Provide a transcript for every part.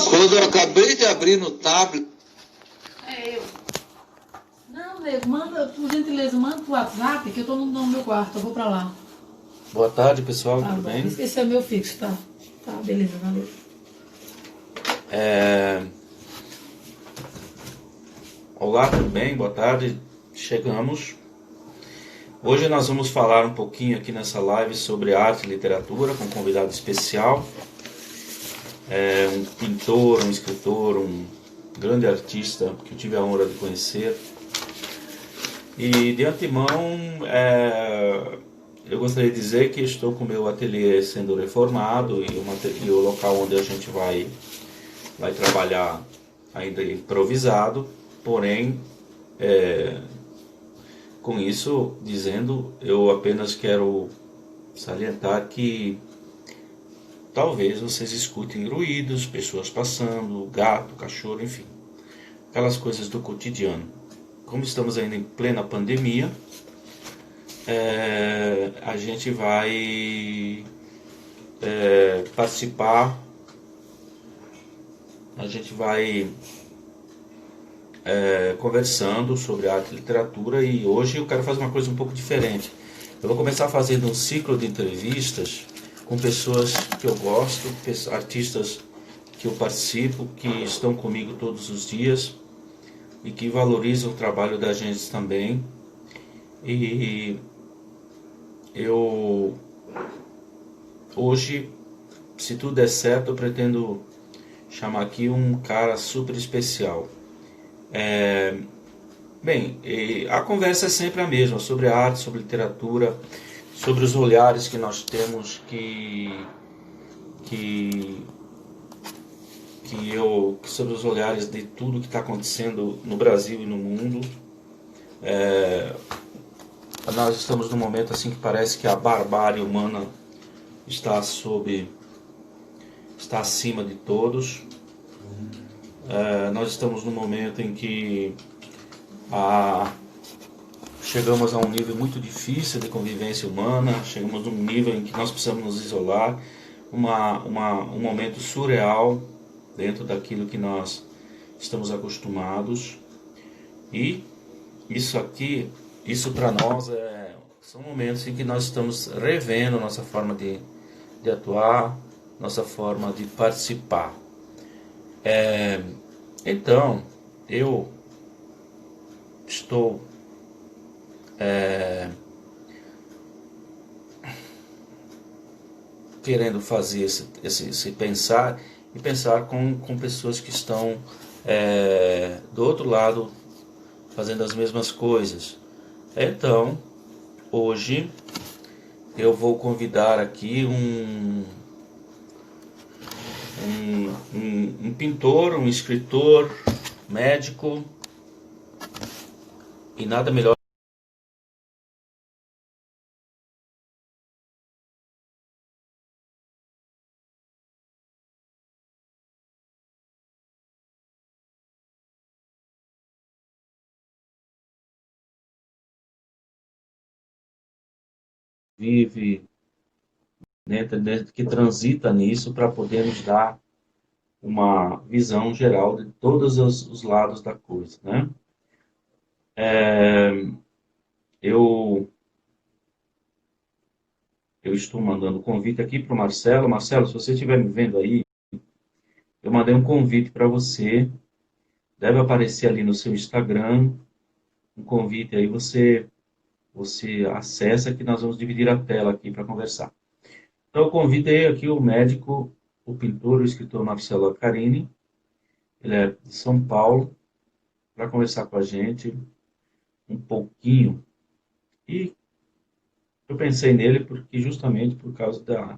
Quando eu acabei de abrir no tablet. É eu. Não, nego, manda, por gentileza, manda pro WhatsApp, que eu tô no meu quarto, eu vou pra lá. Boa tarde, pessoal, Tá tudo bom. bem? Esse é o meu fixo, tá? Tá, beleza, valeu. Olá, tudo bem? Boa tarde. Chegamos. Hoje nós vamos falar um pouquinho aqui nessa live sobre arte e literatura com um convidado especial. Um pintor, um escritor, um grande artista que eu tive a honra de conhecer. E de antemão, eu gostaria de dizer que estou com o meu ateliê sendo reformado e o local onde a gente vai trabalhar ainda improvisado, porém, com isso dizendo, eu apenas quero salientar que talvez vocês escutem ruídos, pessoas passando, gato, cachorro, enfim, aquelas coisas do cotidiano. Como estamos ainda em plena pandemia, a gente vai participar, a gente vai conversando sobre arte e literatura, e hoje eu quero fazer uma coisa um pouco diferente. Eu vou começar fazendo um ciclo de entrevistas com pessoas que eu gosto, artistas que eu participo, que estão comigo todos os dias e que valorizam o trabalho da gente também. E eu hoje, se tudo der certo, eu pretendo chamar aqui um cara super especial. Bem, a conversa é sempre a mesma, sobre arte, sobre literatura, sobre os olhares que nós temos sobre os olhares de tudo que está acontecendo no Brasil e no mundo. Nós estamos num momento assim que parece que a barbárie humana está acima de todos. Nós estamos num momento em que chegamos a um nível muito difícil de convivência humana, chegamos a um nível em que nós precisamos nos isolar, um momento surreal dentro daquilo que nós estamos acostumados. E isso para nós são momentos em que nós estamos revendo nossa forma de atuar, nossa forma de participar. Então, eu estou querendo fazer esse pensar e pensar com pessoas que estão do outro lado fazendo as mesmas coisas. Então, hoje eu vou convidar aqui um pintor, um escritor, médico, e nada melhor vive, né, que transita nisso para poder nos dar uma visão geral de todos os lados da coisa, né? Eu estou mandando um convite aqui para o Marcelo. Marcelo, se você estiver me vendo aí, eu mandei um convite para você. Deve aparecer ali no seu Instagram um convite aí, você acessa, que nós vamos dividir a tela aqui para conversar. Então eu convidei aqui o médico, o pintor, o escritor Marcelo Acarini. Ele é de São Paulo, para conversar com a gente um pouquinho. E eu pensei nele porque justamente por causa da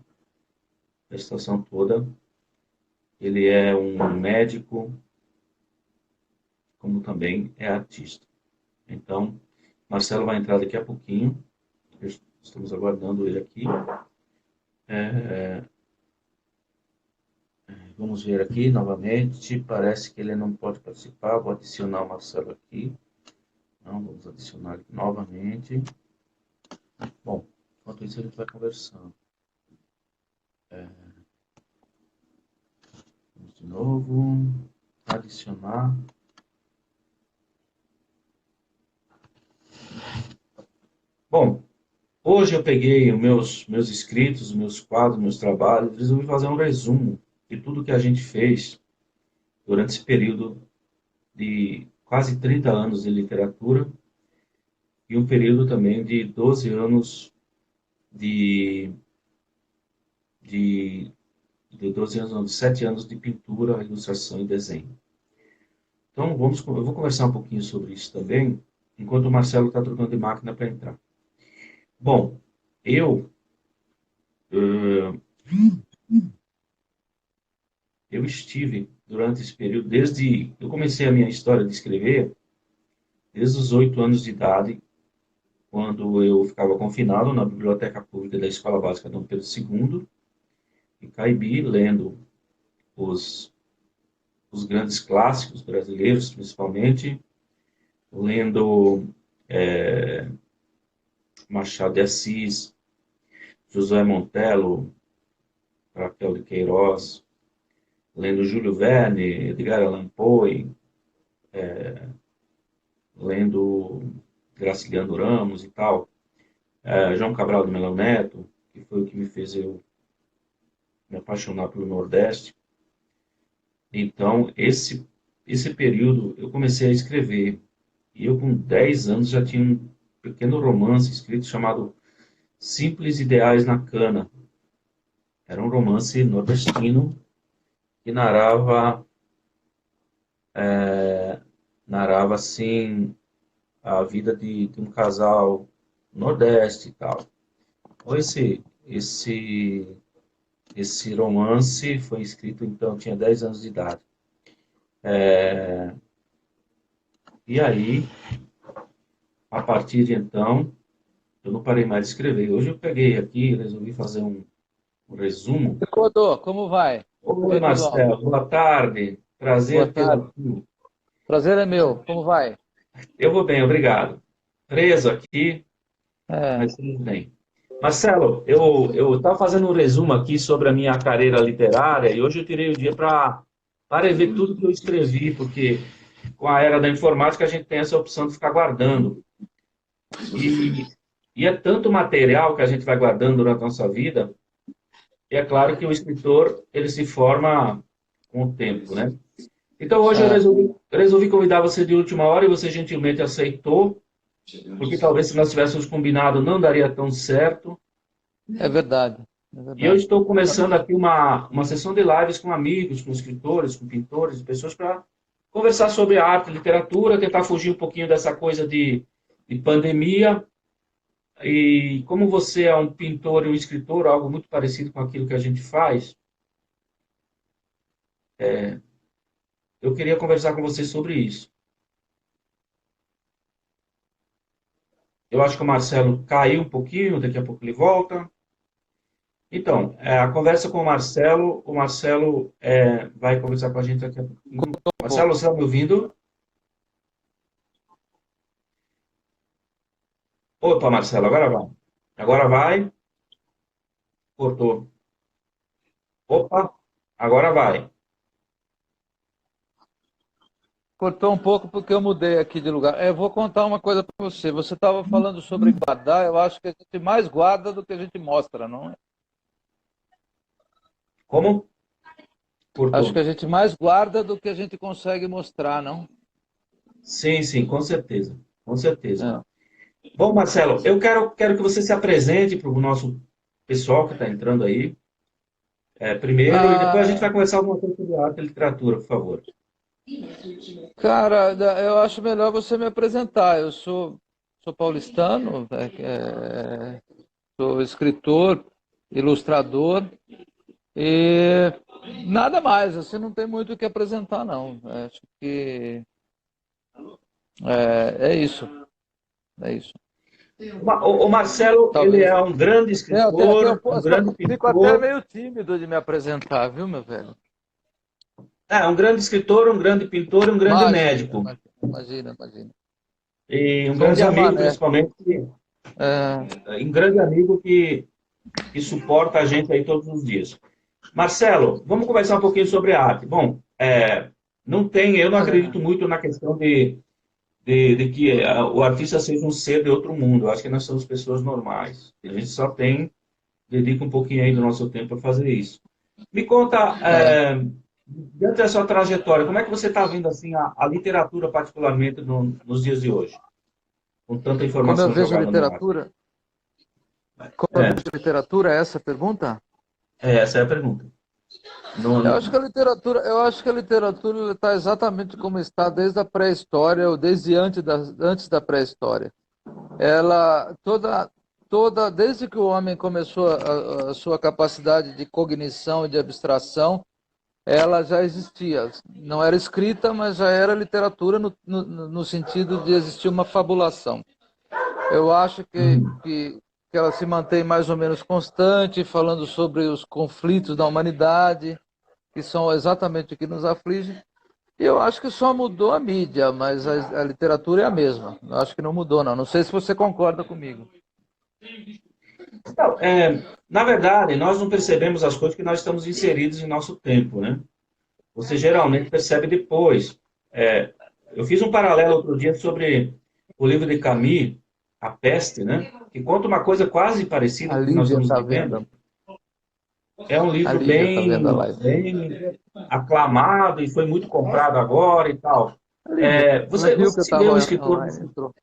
situação toda. Ele é um médico, como também é artista. Então, Marcelo vai entrar daqui a pouquinho. Estamos aguardando ele aqui. Vamos ver aqui novamente. Parece que ele não pode participar. Vou adicionar o Marcelo aqui. Não, vamos adicionar ele novamente. Bom, enquanto isso a gente vai conversando. Vamos novo, adicionar. Bom, hoje eu peguei os meus escritos, meus quadros, meus trabalhos, e resolvi fazer um resumo de tudo que a gente fez durante esse período de quase 30 anos de literatura e um período também de 12 anos de, de, de 12 anos, não, de 7 anos de pintura, ilustração e desenho. Então, eu vou conversar um pouquinho sobre isso também, enquanto o Marcelo está trocando de máquina para entrar. Bom, eu, eh, eu estive durante esse período, eu comecei a minha história de escrever desde os 8 anos de idade, quando eu ficava confinado na biblioteca pública da Escola Básica Dom Pedro II, em Caibi, lendo os, os grandes clássicos brasileiros, principalmente, lendo Machado de Assis, José Montello, Raquel de Queiroz, lendo Júlio Verne, Edgar Allan Poe, lendo Graciliano Ramos e tal, João Cabral de Melo Neto, que foi o que me fez eu me apaixonar pelo Nordeste. Então, esse período eu comecei a escrever. E eu, com 10 anos, já tinha um pequeno romance escrito chamado Simples Ideais na Cana. Era um romance nordestino que narrava assim, a vida de um casal nordeste e tal. Então, esse romance foi escrito, então, eu tinha 10 anos de idade. E aí, a partir de então, eu não parei mais de escrever. Hoje eu peguei aqui e resolvi fazer um resumo. Codô, como vai? Oi, Pedro, Marcelo, boa tarde. boa Prazer tê-lo tarde. aqui. Prazer é meu. Como vai? Eu vou bem, obrigado. Preso aqui, É, mas tudo bem. Marcelo, eu estava fazendo um resumo aqui sobre a minha carreira literária e hoje eu tirei o dia para rever tudo que eu escrevi, porque com a era da informática a gente tem essa opção de ficar guardando. E, e é tanto material que a gente vai guardando durante a nossa vida, e é claro que o escritor ele se forma com o tempo, né? Então hoje eu é, resolvi convidar você de última hora e você gentilmente aceitou, porque talvez se nós tivéssemos combinado não daria tão certo. é verdade. É E eu verdade. estou começando aqui uma sessão de lives com amigos, com escritores, com pintores, pessoas para conversar sobre arte, literatura, tentar fugir um pouquinho dessa coisa de pandemia. E como você é um pintor e um escritor, algo muito parecido com aquilo que a gente faz, eu queria conversar com você sobre isso. Eu acho que o Marcelo caiu um pouquinho, daqui a pouco ele volta. Então, a conversa com o Marcelo vai conversar com a gente daqui a pouquinho. Marcelo, você está me ouvindo? Opa, Marcelo, agora vai. Agora vai. Cortou. Opa, agora vai. Cortou um pouco porque eu mudei aqui de lugar. Eu vou contar uma coisa para você. Você estava falando sobre guardar. Eu acho que a gente mais guarda do que a gente mostra, não é? Como? Acho que Cortou. a gente mais guarda do que a gente consegue mostrar, não? Sim, sim, com certeza. Com certeza. É. Bom, Marcelo, eu quero que você se apresente para o nosso pessoal que está entrando aí, primeiro, e depois a gente Ah, vai conversar alguma coisa sobre arte e literatura, por favor. cara, eu acho melhor você me apresentar. Sou paulistano, sou escritor, ilustrador. E nada mais, assim, não tem muito o que apresentar, não. Acho que é isso, é isso. O Marcelo, ele Talvez. é um grande escritor, um grande Fico até pintor, meio tímido de me apresentar, viu, meu velho? um grande escritor, um grande pintor e um grande Imagina, médico. imagina, imagina. E um Sou um grande Zé amigo, Mané. principalmente, É, um grande amigo que suporta a gente aí todos os dias. Marcelo, vamos conversar um pouquinho sobre a arte. Bom, Não tem, eu não É, acredito muito na questão de que o artista seja um ser de outro mundo. Eu acho que nós somos pessoas normais. A gente só dedica um pouquinho aí do nosso tempo para fazer isso. Me conta, é. dentro da sua trajetória, como é que você está vendo assim a literatura particularmente nos dias de hoje, com tanta Como eu informação vejo a jogada no ar? literatura, como eu É, vejo a literatura, é essa a pergunta? essa é a pergunta. Eu Não, acho que a literatura está exatamente como está desde a pré-história ou desde antes da pré-história. Ela desde que o homem começou a sua capacidade de cognição e de abstração, ela já existia. Não era escrita, mas já era literatura no sentido de existir uma fabulação. Eu acho uhum. que ela se mantém mais ou menos constante, falando sobre os conflitos da humanidade, que são exatamente o que nos aflige. E eu acho que só mudou a mídia, mas a literatura é a mesma. Eu acho que não mudou, não. Não sei se você concorda comigo. Então, na verdade, nós não percebemos as coisas que nós estamos inseridos em nosso tempo, né? Você geralmente percebe depois. É, eu fiz um paralelo outro dia sobre o livro de Camus, A Peste, né? Que conta uma coisa quase parecida A com o que nós Lívia estamos está vivendo. vendo. É um A livro Lívia está vendo a bem, live. bem aclamado e foi muito comprado agora e tal. A Lívia, ela Você, viu você que eu se vê estava um escritor, online, entrou.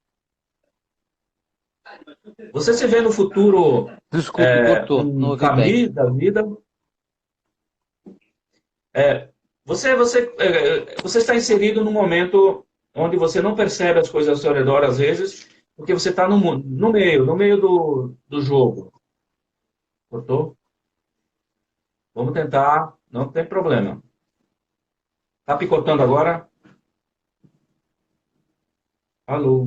você se vê no futuro Desculpe, cortou, não um ouvi bem. Camus da vida? Você está inserido num momento onde você não percebe as coisas ao seu redor às vezes, porque você está no meio do jogo. Cortou? Vamos tentar, não tem problema. Tá picotando agora? Alô?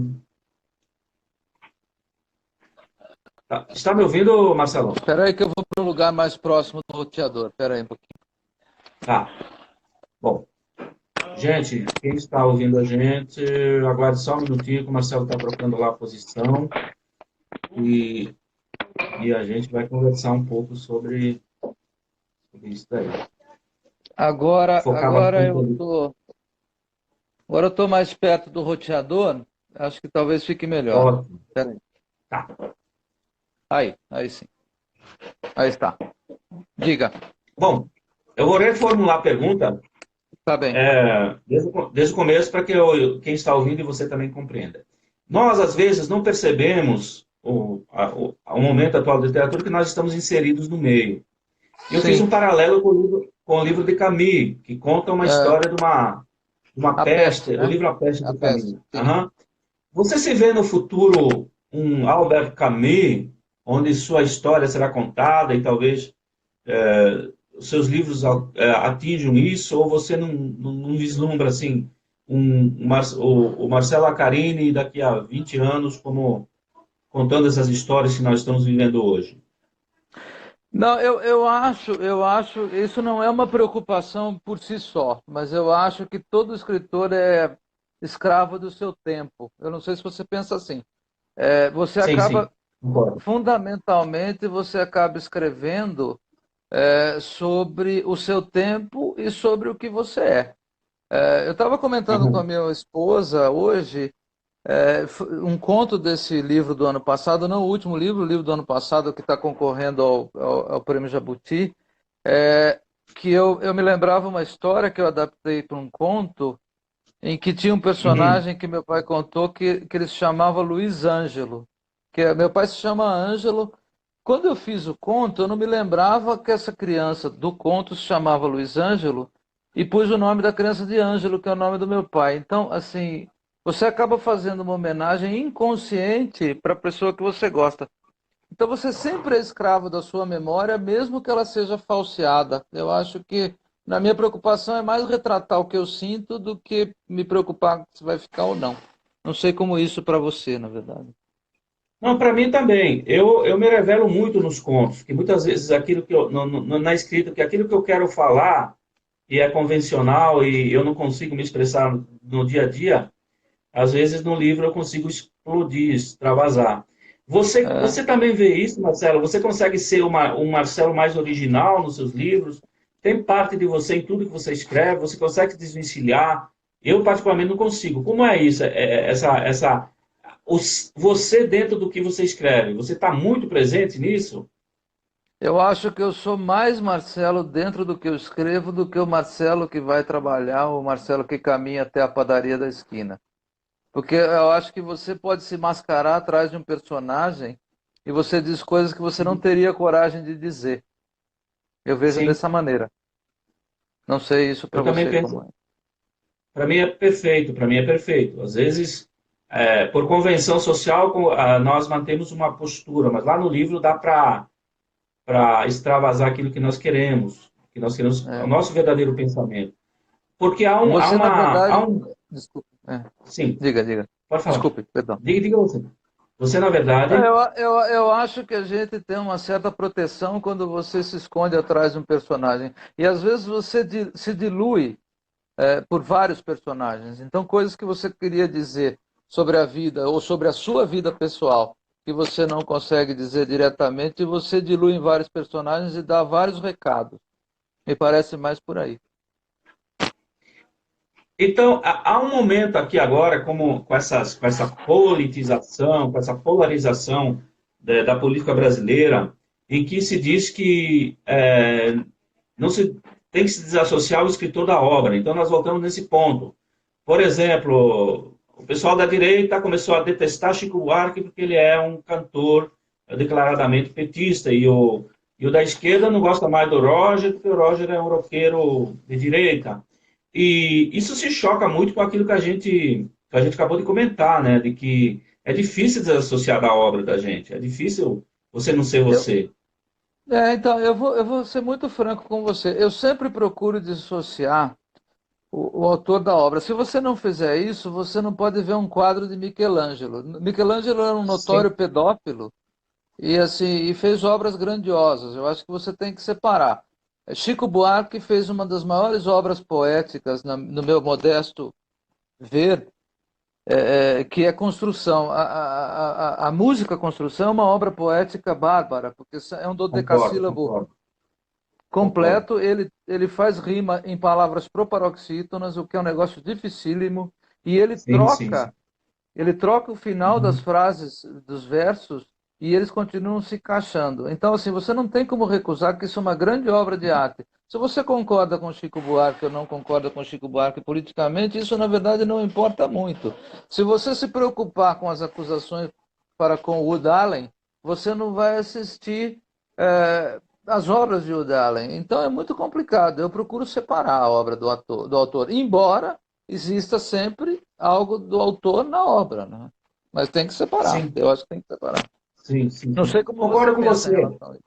Tá. Está me ouvindo, Marcelo? Espera aí que eu vou para um lugar mais próximo do roteador. Espera aí um pouquinho. Tá. Bom, gente, quem está ouvindo a gente, aguarde só um minutinho que o Marcelo está trocando lá a posição e, e a gente vai conversar um pouco sobre isso daí. Agora, Focar bastante ali. agora eu tô mais perto do roteador. Acho que talvez fique melhor. Ótimo. Espera aí. Tá. Aí sim. Aí está. Diga. Bom, eu vou reformular a pergunta Tá bem. desde o começo para que quem está ouvindo e você também compreenda. Nós, às vezes, não percebemos o momento atual da literatura que nós estamos inseridos no meio. E eu fiz Sim. um paralelo com o livro de Camus, que conta uma É, história de uma a peste, peste, o né? livro A Peste A de peste. Camus. Sim. Aham. Você se vê no futuro um Albert Camus, onde sua história será contada e talvez os seus livros atinjam isso, ou você não vislumbra assim o Marcelo Acarini daqui a 20 anos como contando essas histórias que nós estamos vivendo hoje? Não, eu acho, isso não é uma preocupação por si só, mas eu acho que todo escritor é escravo do seu tempo. Eu não sei se você pensa assim. Você Sim, acaba, sim, concordo. fundamentalmente, você acaba escrevendo sobre o seu tempo e sobre o que você é. Eu estava comentando com a Uhum. minha esposa hoje um conto desse livro do ano passado, não o último livro, o livro do ano passado que está concorrendo ao Prêmio Jabuti, que eu me lembrava uma história que eu adaptei para um conto em que tinha um Uhum. personagem que meu pai contou que ele se chamava Luiz Ângelo, meu pai se chama Ângelo. Quando eu fiz o conto, eu não me lembrava que essa criança do conto se chamava Luiz Ângelo e pus o nome da criança de Ângelo, que é o nome do meu pai. Então, assim, você acaba fazendo uma homenagem inconsciente para a pessoa que você gosta. Então, você sempre é escravo da sua memória, mesmo que ela seja falseada. Eu acho que, na minha preocupação, é mais retratar o que eu sinto do que me preocupar se vai ficar ou não. Não sei como isso para você, na verdade. Não, para mim também. Eu me revelo muito nos contos, que muitas vezes aquilo que eu, na escrita, que aquilo que eu quero falar e é convencional e eu não consigo me expressar no dia a dia, às vezes no livro eu consigo explodir, extravasar. Você É, também vê isso, Marcelo? Você consegue ser um Marcelo mais original nos seus livros? tem parte de você em tudo que você escreve, você consegue se desvencilhar. Eu, particularmente, não consigo. Como é isso? Você dentro do que você escreve, você está muito presente nisso? Eu acho que eu sou mais Marcelo dentro do que eu escrevo do que o Marcelo que vai trabalhar ou o Marcelo que caminha até a padaria da esquina. Porque eu acho que você pode se mascarar atrás de um personagem e você diz coisas que você não Sim, teria coragem de dizer. Eu vejo sim. dessa maneira. Não sei isso para Eu também você penso. como é. Para mim é perfeito, para mim é perfeito. Às vezes, por convenção social, nós mantemos uma postura, mas lá no livro dá para extravasar aquilo que nós queremos, o É. nosso verdadeiro pensamento. Porque Você, na verdade. há um, Desculpe. É. sim, Diga, diga. pode falar. Desculpe, perdão. Diga você. Você, na Não, verdade, eu acho que a gente tem uma certa proteção quando você se esconde atrás de um personagem. E às vezes você se dilui por vários personagens. Então, coisas que você queria dizer sobre a vida ou sobre a sua vida pessoal, que você não consegue dizer diretamente, você dilui em vários personagens e dá vários recados. Me parece mais por aí. então, há um momento aqui agora, como com essa politização, com essa polarização da política brasileira, em que se diz que não se tem que se desassociar o escritor da obra. Então, nós voltamos nesse ponto. Por exemplo, o pessoal da direita começou a detestar Chico Buarque porque ele é um cantor declaradamente petista, e o da esquerda não gosta mais do Roger porque o Roger é um roqueiro de direita. E isso se choca muito com aquilo que a gente acabou de comentar, né? De que é difícil desassociar da obra da gente, é difícil você não ser Eu, você. então, eu vou ser muito franco com você. Eu sempre procuro dissociar o autor da obra. Se você não fizer isso, você não pode ver um quadro de Michelangelo. Michelangelo era um Sim, notório pedófilo e assim e fez obras grandiosas. Eu acho que você tem que separar. Chico Buarque fez uma das maiores obras poéticas, no meu modesto ver, que é Construção. A música Construção é uma obra poética bárbara, porque é um concordo, dodecassílabo concordo, concordo. completo, ele faz rima em palavras proparoxítonas, o que é um negócio dificílimo, e Sim, sim, sim. ele troca o final das Uhum. frases dos versos e eles continuam se encaixando. Então, assim, você não tem como recusar que isso é uma grande obra de arte. Se você concorda com Chico Buarque ou não concorda com Chico Buarque politicamente, isso na verdade não importa muito. Se você se preocupar com as acusações para com o Woody Allen, você não vai assistir as obras de Woody Allen. Então é muito complicado. Eu procuro separar a obra do autor, embora exista sempre algo do autor na obra, né? Mas tem que separar. Sim, Eu acho que tem que separar. sim, sim, Não sim. sei como você Concordo com pensa em você. relação a isso.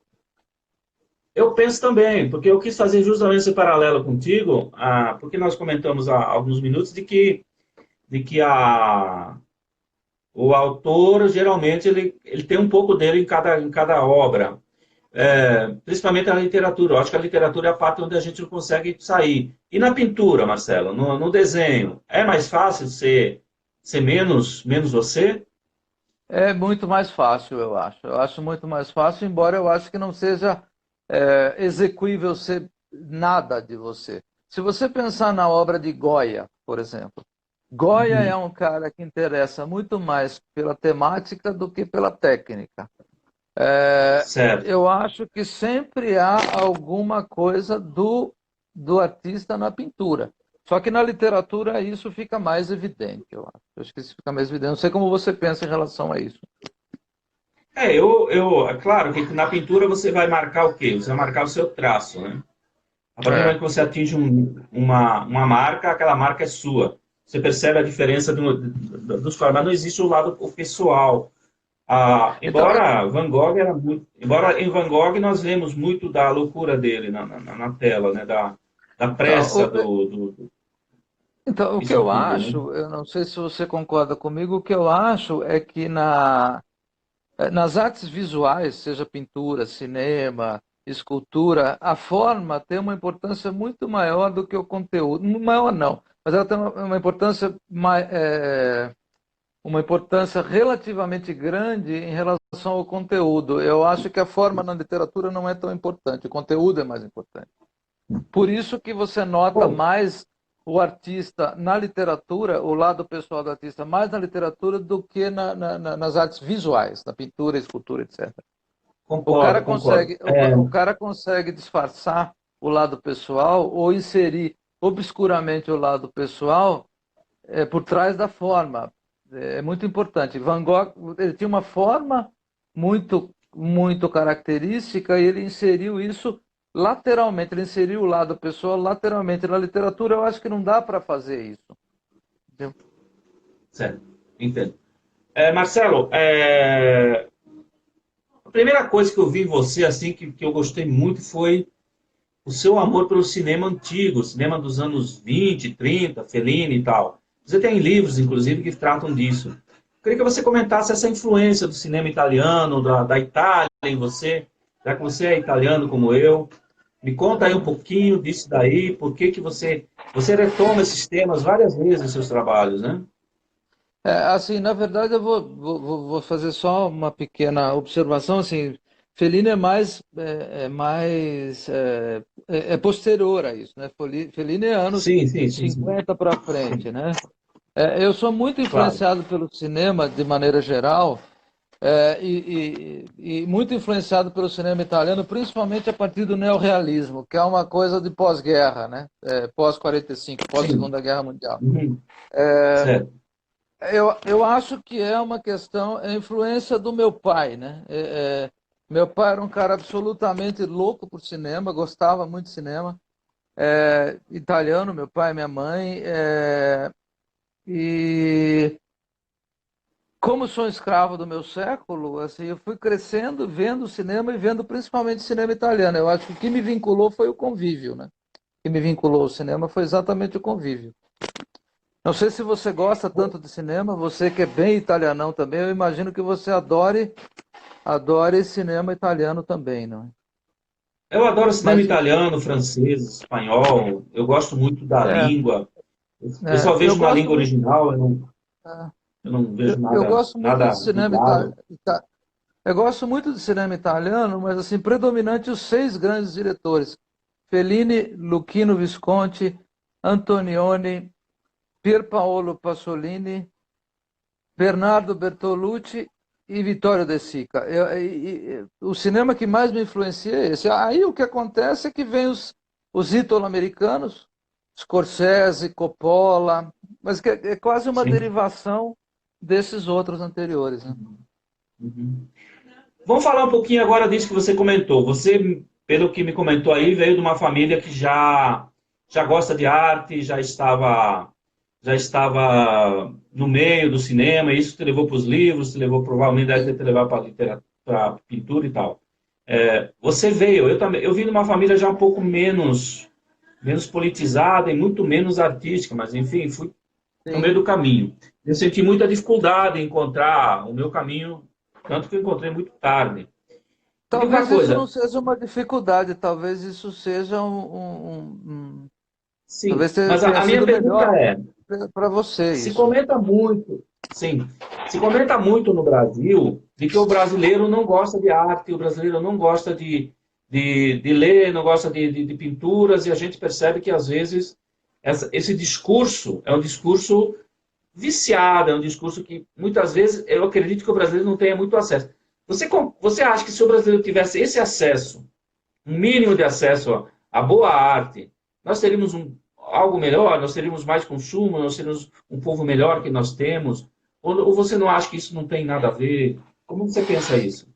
Eu penso também, porque eu quis fazer justamente esse paralelo contigo, porque nós comentamos há alguns minutos de que o autor, geralmente, ele tem um pouco dele em cada obra. Principalmente na literatura. Eu acho que a literatura é a parte onde a gente não consegue sair. E na pintura, Marcelo, no desenho, é mais fácil ser menos você? É muito mais fácil, eu acho. Eu acho muito mais fácil, embora eu acho que não seja execuível ser nada de você. Se você pensar na obra de Goya, por exemplo, Goya é Uhum. um cara que interessa muito mais pela temática do que pela técnica. Certo. Eu acho que sempre há alguma coisa do artista na pintura. Só que na literatura isso fica mais evidente, eu acho. Eu acho que isso fica mais evidente. Não sei como você pensa em relação a isso. É claro que na pintura você vai marcar o quê? Você vai marcar o seu traço, né? A partir do momento É. que você atinge uma marca, aquela marca é sua. Você percebe a diferença dos quadros, mas não existe o lado pessoal. Então, Embora em Van Gogh nós vemos muito da loucura dele na tela, né? Da então, pressa então, o que isso eu tudo, né? acho, eu não sei se você concorda comigo, o que eu acho é que nas artes visuais, seja pintura, cinema, escultura, a forma tem uma importância muito maior do que o conteúdo. Maior não, mas ela tem uma importância, uma importância relativamente grande em relação ao conteúdo. Eu acho que a forma na literatura não é tão importante, o conteúdo é mais importante. Por isso que você nota Bom, mais o artista na literatura, o lado pessoal do artista, mais na literatura do que nas artes visuais, na pintura, escultura, etc. concordo, concordo. O cara consegue disfarçar o lado pessoal ou inserir obscuramente o lado pessoal por trás da forma. É muito importante. Van Gogh, ele tinha uma forma muito característica e ele inseriu isso lateralmente, ele inseriu o lado pessoal lateralmente. Na literatura eu acho que não dá para fazer isso. Entendeu? Certo, entendo. Marcelo, a primeira coisa que eu vi em você, assim, que eu gostei muito foi o seu amor pelo cinema antigo, cinema dos anos 20, 30, Fellini e tal. Você tem livros, inclusive, que tratam disso. Eu queria que você comentasse essa influência do cinema italiano, da Itália em você, já que você é italiano como eu. Me conta aí um pouquinho disso daí, por que que você retoma esses temas várias vezes nos seus trabalhos, né? Assim, na verdade, eu vou fazer só uma pequena observação. Assim, Fellini é posterior a isso, né? Fellini é anos Sim, sim, sim, sim. 50 para frente, né? Eu sou muito Claro. influenciado pelo cinema de maneira geral, e muito influenciado pelo cinema italiano, principalmente a partir do neorrealismo, que é uma coisa de pós-guerra, né? Pós-45, Sim. pós-Segunda Guerra Mundial. Uhum. Certo. Eu acho que é uma questão, é influência do meu pai, né? Meu pai era um cara absolutamente louco por cinema, gostava muito de cinema, italiano, meu pai e minha mãe, e como sou escravo do meu século, assim, eu fui crescendo vendo cinema e vendo principalmente cinema italiano. Eu acho que o que me vinculou foi o convívio, né? O que me vinculou ao cinema foi exatamente o convívio. Não sei se você gosta tanto de cinema, você que é bem italianão também, eu imagino que você adore cinema italiano também, não é? Eu adoro cinema Mas italiano, francês, espanhol. Eu gosto muito da é, língua. Eu só eu vejo na gosto língua muito, original, é, eu não vejo eu nada, gosto muito de nada cinema dublado. eu gosto muito de cinema italiano, mas assim, predominante os seis grandes diretores: Fellini, Luchino Visconti, Antonioni, Pierpaolo Pasolini, Bernardo Bertolucci e Vittorio De Sica. O cinema que mais me influencia é esse. Aí o que acontece é que vem os ítalo-americanos, Scorsese, Coppola, mas que é quase uma Sim. derivação desses outros anteriores, né? Uhum. Vamos falar um pouquinho agora disso que você comentou. Você, pelo que me comentou aí, veio de uma família que já gosta de arte, já estava no meio do cinema, e isso te levou para os livros, te levou provavelmente deve ter te levado para a literatura, para a pintura e tal. Você veio, eu também, eu vim de uma família já um pouco menos politizada e muito menos artística, mas enfim, fui no meio Sim. do caminho. Eu senti muita dificuldade em encontrar o meu caminho, tanto que eu encontrei muito tarde. Me diga uma Talvez isso não coisa, seja uma dificuldade, talvez isso seja sim, talvez mas a, tenha a minha sido pergunta melhor é, para você se isso. comenta muito, sim, se comenta muito no Brasil de que o brasileiro não gosta de arte, o brasileiro não gosta de ler, não gosta de pinturas, e a gente percebe que, às vezes, esse discurso é um discurso viciado, é um discurso que, muitas vezes, eu acredito que o brasileiro não tenha muito acesso. Você acha que se o brasileiro tivesse esse acesso, um mínimo de acesso à boa arte, nós teríamos algo melhor, nós teríamos mais consumo, nós teríamos um povo melhor que nós temos? Ou você não acha que isso não tem nada a ver? Como você pensa isso?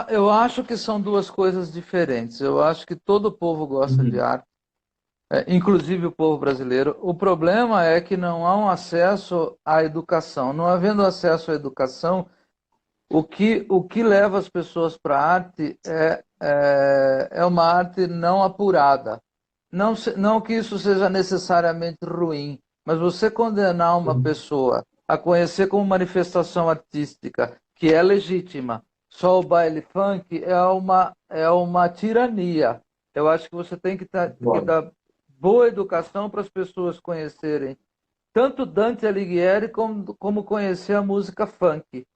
Eu acho que são duas coisas diferentes. Eu acho que todo povo gosta de Uhum. arte, inclusive o povo brasileiro. O problema é que não há um acesso à educação. Não havendo acesso à educação, o que leva as pessoas para a arte é uma arte não apurada. Não que isso seja necessariamente ruim, mas você condenar uma Sim, pessoa a conhecer como manifestação artística, que é legítima, só o baile funk é uma tirania. Eu acho que você tem que concordo. dar boa educação para as pessoas conhecerem tanto Dante Alighieri como conhecer a música funk.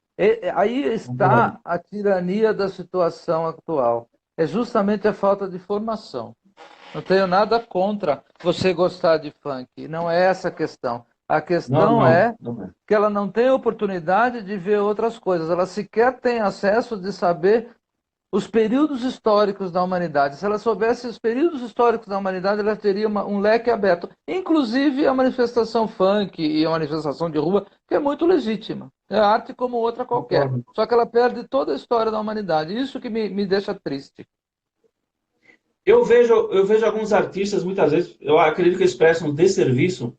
Aí Concordo. está a tirania da situação atual. É justamente a falta de formação. Não tenho nada contra você gostar de funk. Não é essa a questão. A Não, questão não, é não é. que ela não tem oportunidade de ver outras coisas. Ela sequer tem acesso de saber os períodos históricos da humanidade. Se ela soubesse os períodos históricos da humanidade, ela teria um leque aberto. Inclusive a manifestação funk e a manifestação de rua, que é muito legítima. É arte como outra qualquer. Concordo. Só que ela perde toda a história da humanidade. Isso que me deixa triste. Eu vejo alguns artistas, muitas vezes, eu acredito que eles prestam um desserviço,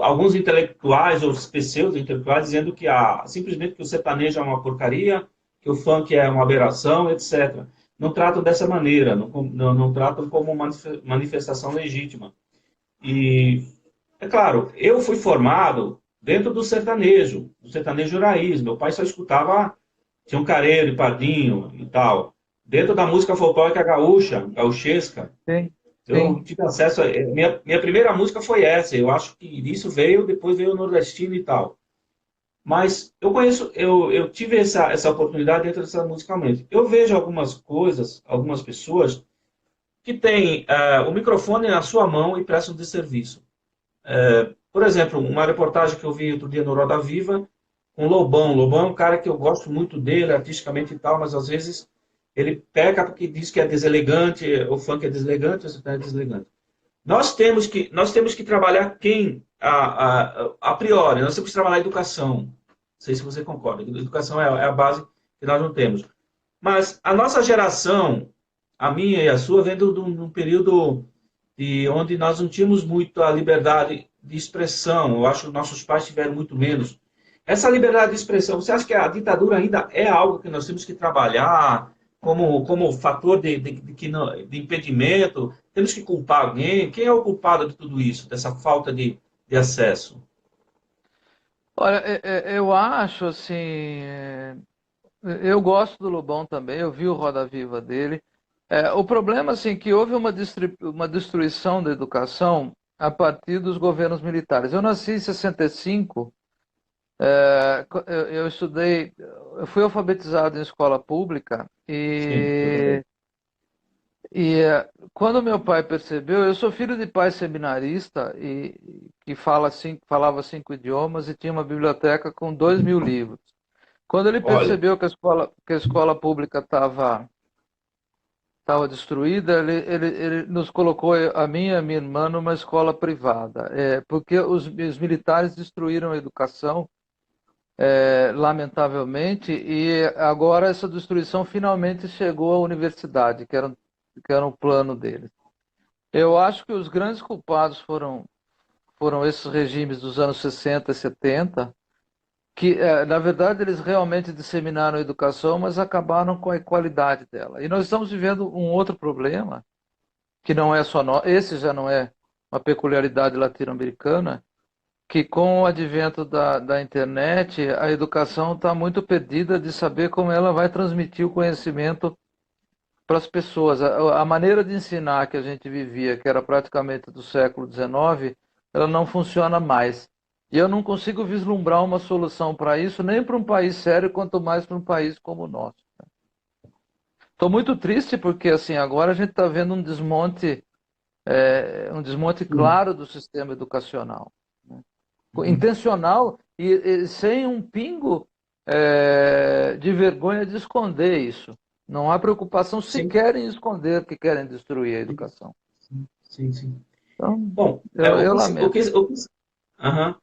alguns intelectuais ou pseudo-intelectuais, dizendo que simplesmente que o sertanejo é uma porcaria, que o funk é uma aberração, etc. Não tratam dessa maneira, não tratam como uma manifestação legítima. E, é claro, eu fui formado dentro do sertanejo raiz. Meu pai só escutava tinha um careiro, Pardinho e tal. Dentro da música folclórica gaúcha, gauchesca, Sim, eu sim. tive acesso. Minha primeira música foi essa. Eu acho que isso veio, depois veio o nordestino e tal. Mas eu tive essa oportunidade dentro dessa musicalmente. Eu vejo algumas coisas, algumas pessoas que têm o microfone na sua mão e prestam de serviço. Por exemplo, uma reportagem que eu vi outro dia no Roda Viva, com o Lobão. O Lobão é um cara que eu gosto muito dele, artisticamente e tal, mas às vezes ele peca porque diz que é deselegante, o funk é deselegante, o sertanejo é deselegante. Nós temos que trabalhar a priori, nós temos que trabalhar a educação. Não sei se você concorda, a educação é a base que nós não temos. Mas a nossa geração, a minha e a sua, vem de um período onde nós não tínhamos muito a liberdade de expressão. Eu acho que nossos pais tiveram muito menos. Essa liberdade de expressão, você acha que a ditadura ainda é algo que nós temos que trabalhar como fator de impedimento? Temos que culpar alguém? Quem é o culpado de tudo isso, dessa falta de acesso? Olha, eu acho assim. Eu gosto do Lobão também, eu vi o Roda Viva dele. O problema assim, que houve uma destruição da educação a partir dos governos militares. Eu nasci em 65, eu estudei, eu fui alfabetizado em escola pública Sim, eu também. quando meu pai percebeu, eu sou filho de pai seminarista e que falava 5 idiomas e tinha uma biblioteca com 2.000 livros. Quando ele Olha, percebeu que a escola pública estava destruída, ele nos colocou, a mim e a minha irmã, numa escola privada. Porque os militares destruíram a educação, lamentavelmente, e agora essa destruição finalmente chegou à universidade, que era o plano deles. Eu acho que os grandes culpados foram esses regimes dos anos 60 e 70, que, na verdade, eles realmente disseminaram a educação, mas acabaram com a qualidade dela. E nós estamos vivendo um outro problema, que não é só nós, esse já não é uma peculiaridade latino-americana, que com o advento da internet, a educação está muito perdida de saber como ela vai transmitir o conhecimento para as pessoas. A maneira de ensinar que a gente vivia, que era praticamente do século XIX, ela não funciona mais. E eu não consigo vislumbrar uma solução para isso, nem para um país sério, quanto mais para um país como o nosso. Estou muito triste porque assim agora a gente está vendo um desmonte sim, claro do sistema educacional, né? Intencional e sem um pingo de vergonha de esconder isso. Não há preocupação sim, sequer em esconder que querem destruir a educação. sim, sim. Então, Bom, eu lamento. aham.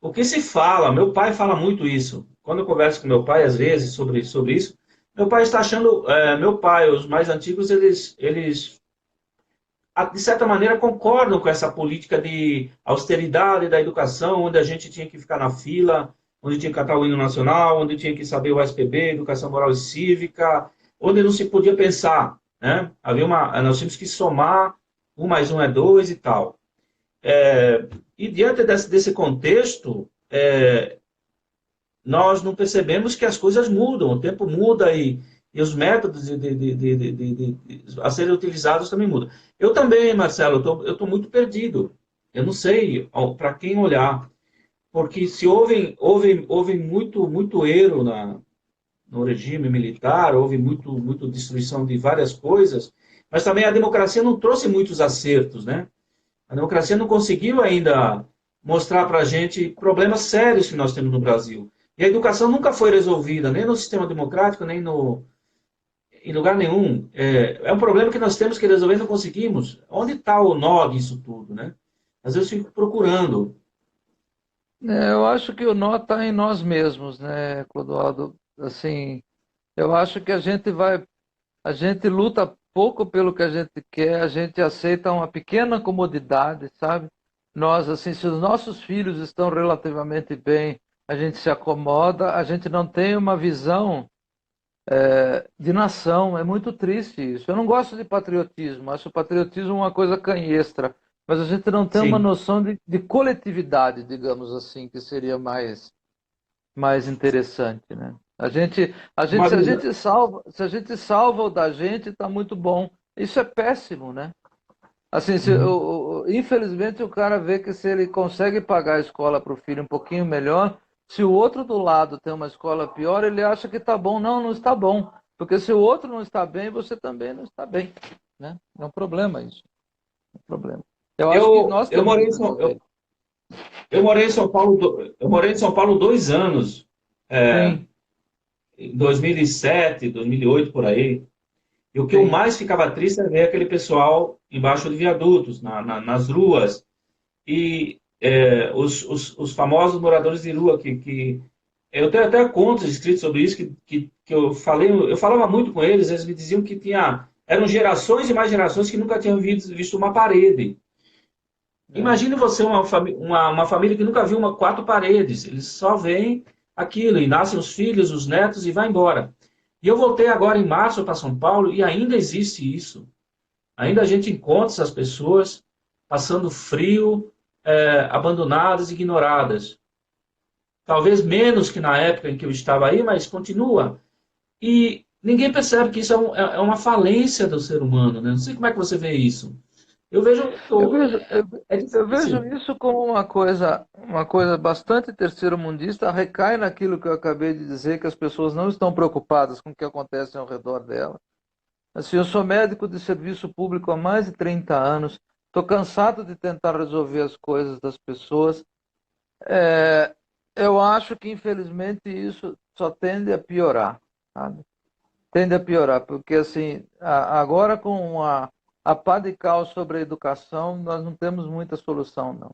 O que se fala, meu pai fala muito isso. Quando eu converso com meu pai, às vezes, sobre isso, meu pai está achando, meu pai, os mais antigos, eles, de certa maneira, concordam com essa política de austeridade da educação, onde a gente tinha que ficar na fila, onde tinha que cantar o hino nacional, onde tinha que saber o SPB, Educação Moral e Cívica, onde não se podia pensar, né? Nós tínhamos que somar, 1 mais 1 é 2 e tal. E diante desse contexto, nós não percebemos que as coisas mudam, o tempo muda e os métodos a serem utilizados também mudam. Eu também, Marcelo, eu estou muito perdido. Eu não sei para quem olhar, porque se houve muito erro no regime militar, houve muito destruição de várias coisas, mas também a democracia não trouxe muitos acertos, né? A democracia não conseguiu ainda mostrar para a gente problemas sérios que nós temos no Brasil. E a educação nunca foi resolvida, nem no sistema democrático, nem em lugar nenhum. É um problema que nós temos que resolver e não conseguimos. Onde está o nó disso tudo, né? Às vezes eu fico procurando. Eu acho que o nó está em nós mesmos, né, Clodoaldo? Assim, eu acho que a gente luta pouco pelo que a gente quer, a gente aceita uma pequena comodidade, sabe? Nós, assim, se os nossos filhos estão relativamente bem, a gente se acomoda, a gente não tem uma visão de nação. É muito triste isso. Eu não gosto de patriotismo, acho o patriotismo uma coisa canhestra, mas a gente não tem uma Sim. noção de coletividade, digamos assim, que seria mais interessante, né? Se a Marina, gente salva, se a gente salva o da gente, está muito bom. Isso é péssimo, né? Assim, uhum. infelizmente o cara vê que se ele consegue pagar a escola para o filho um pouquinho melhor, se o outro do lado tem uma escola pior, ele acha que está bom. Não, não está bom. Porque se o outro não está bem, você também não está bem, né? É um problema isso. É um problema. Eu acho que nós Eu temos que morei resolver. eu morei em São Paulo, eu morei em São Paulo 2 anos, é, Sim, em 2007, 2008, por aí. E o que eu sim. mais ficava triste era ver aquele pessoal embaixo de viadutos, nas ruas, e os famosos moradores de rua que eu tenho até contos escritos sobre isso que eu falava muito com eles me diziam que eram gerações e mais gerações que nunca tinham visto uma parede. É. Imagine você uma família que nunca viu quatro paredes, eles só veem aquilo e nascem os filhos, os netos e vai embora. E eu voltei agora em março para São Paulo e ainda existe isso. Ainda a gente encontra essas pessoas passando frio, abandonadas, ignoradas. Talvez menos que na época em que eu estava aí, mas continua. E ninguém percebe que isso é uma falência do ser humano, né? Não sei como é que você vê isso. Eu vejo, Eu vejo, é eu vejo difícil. isso como uma coisa bastante terceiro-mundista, recai naquilo que eu acabei de dizer, que as pessoas não estão preocupadas com o que acontece ao redor dela. Assim, eu sou médico de serviço público há mais de 30 anos, estou cansado de tentar resolver as coisas das pessoas. É, eu acho que, infelizmente, isso só tende a piorar, sabe? Tende a piorar, porque assim, agora com a pá de cal sobre a educação, nós não temos muita solução, não.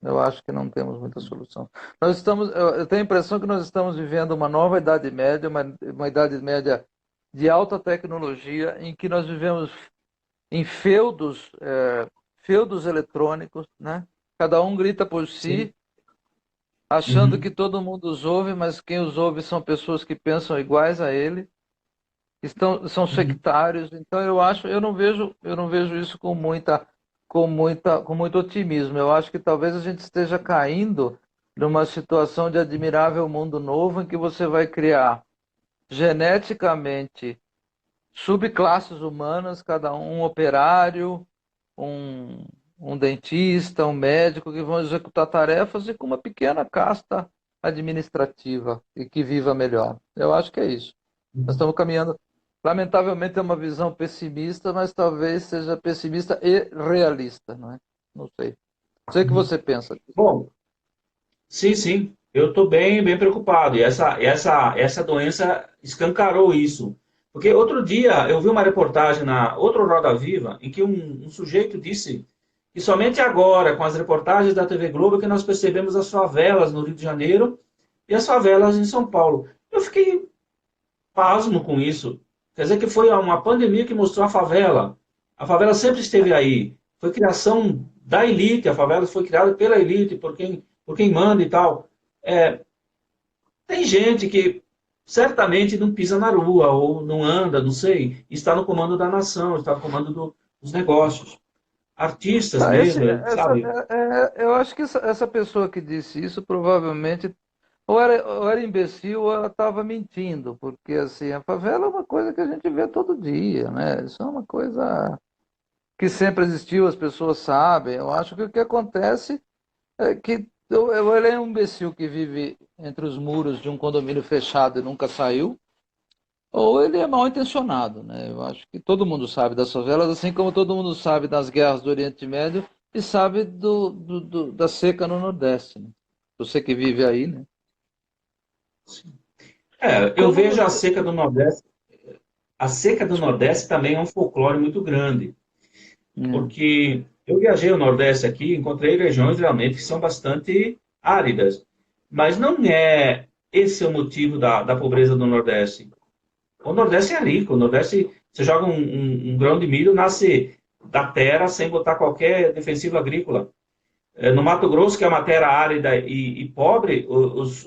Eu acho que não temos muita solução. Eu tenho a impressão que nós estamos vivendo uma nova Idade Média, uma Idade Média de alta tecnologia, em que nós vivemos em feudos eletrônicos, né? Cada um grita por Sim. si, achando que Uhum. todo mundo os ouve, mas quem os ouve são pessoas que pensam iguais a ele, são Uhum. sectários. Então eu não vejo isso com muito otimismo. Eu acho que talvez a gente esteja caindo numa situação de admirável mundo novo em que você vai criar geneticamente subclasses humanas, cada um operário, um, um dentista, um médico, que vão executar tarefas e com uma pequena casta administrativa e que viva melhor. Eu acho que é isso. Nós Uhum. estamos caminhando. Lamentavelmente é uma visão pessimista, mas talvez seja pessimista e realista, não é? Não sei. Não sei o que Uhum. você pensa. Bom, sim, sim. Eu estou bem preocupado. E essa doença escancarou isso. Porque outro dia eu vi uma reportagem na outro Roda Viva em que um sujeito disse que somente agora, com as reportagens da TV Globo, que nós percebemos as favelas no Rio de Janeiro e as favelas em São Paulo. Eu fiquei pasmo com isso. Quer dizer que foi uma pandemia que mostrou a favela. A favela sempre esteve aí. Foi criação da elite, a favela foi criada pela elite, por quem manda e tal. É, tem gente que certamente não pisa na rua, ou não anda, não sei, está no comando da nação, está no comando dos negócios. Artistas Ah, mesmo, sabe? eu acho que essa pessoa que disse isso provavelmente ou era imbecil ou ela estava mentindo, porque assim, a favela é uma coisa que a gente vê todo dia, né? Isso é uma coisa que sempre existiu, as pessoas sabem. Eu acho que o que acontece é que ou ele é um imbecil que vive entre os muros de um condomínio fechado e nunca saiu, ou ele é mal intencionado, né? Eu acho que todo mundo sabe das favelas, assim como todo mundo sabe das guerras do Oriente Médio e sabe da seca no Nordeste, né? Você que vive aí, né? Eu Como vejo você. a seca do Desculpa. Nordeste também é um folclore muito grande, É. porque eu viajei ao Nordeste aqui, encontrei regiões realmente que são bastante áridas, mas não é esse o motivo da pobreza do Nordeste. O Nordeste é rico, o Nordeste, você joga um grão de milho, nasce da terra sem botar qualquer defensivo agrícola. No Mato Grosso, que é uma terra árida e pobre,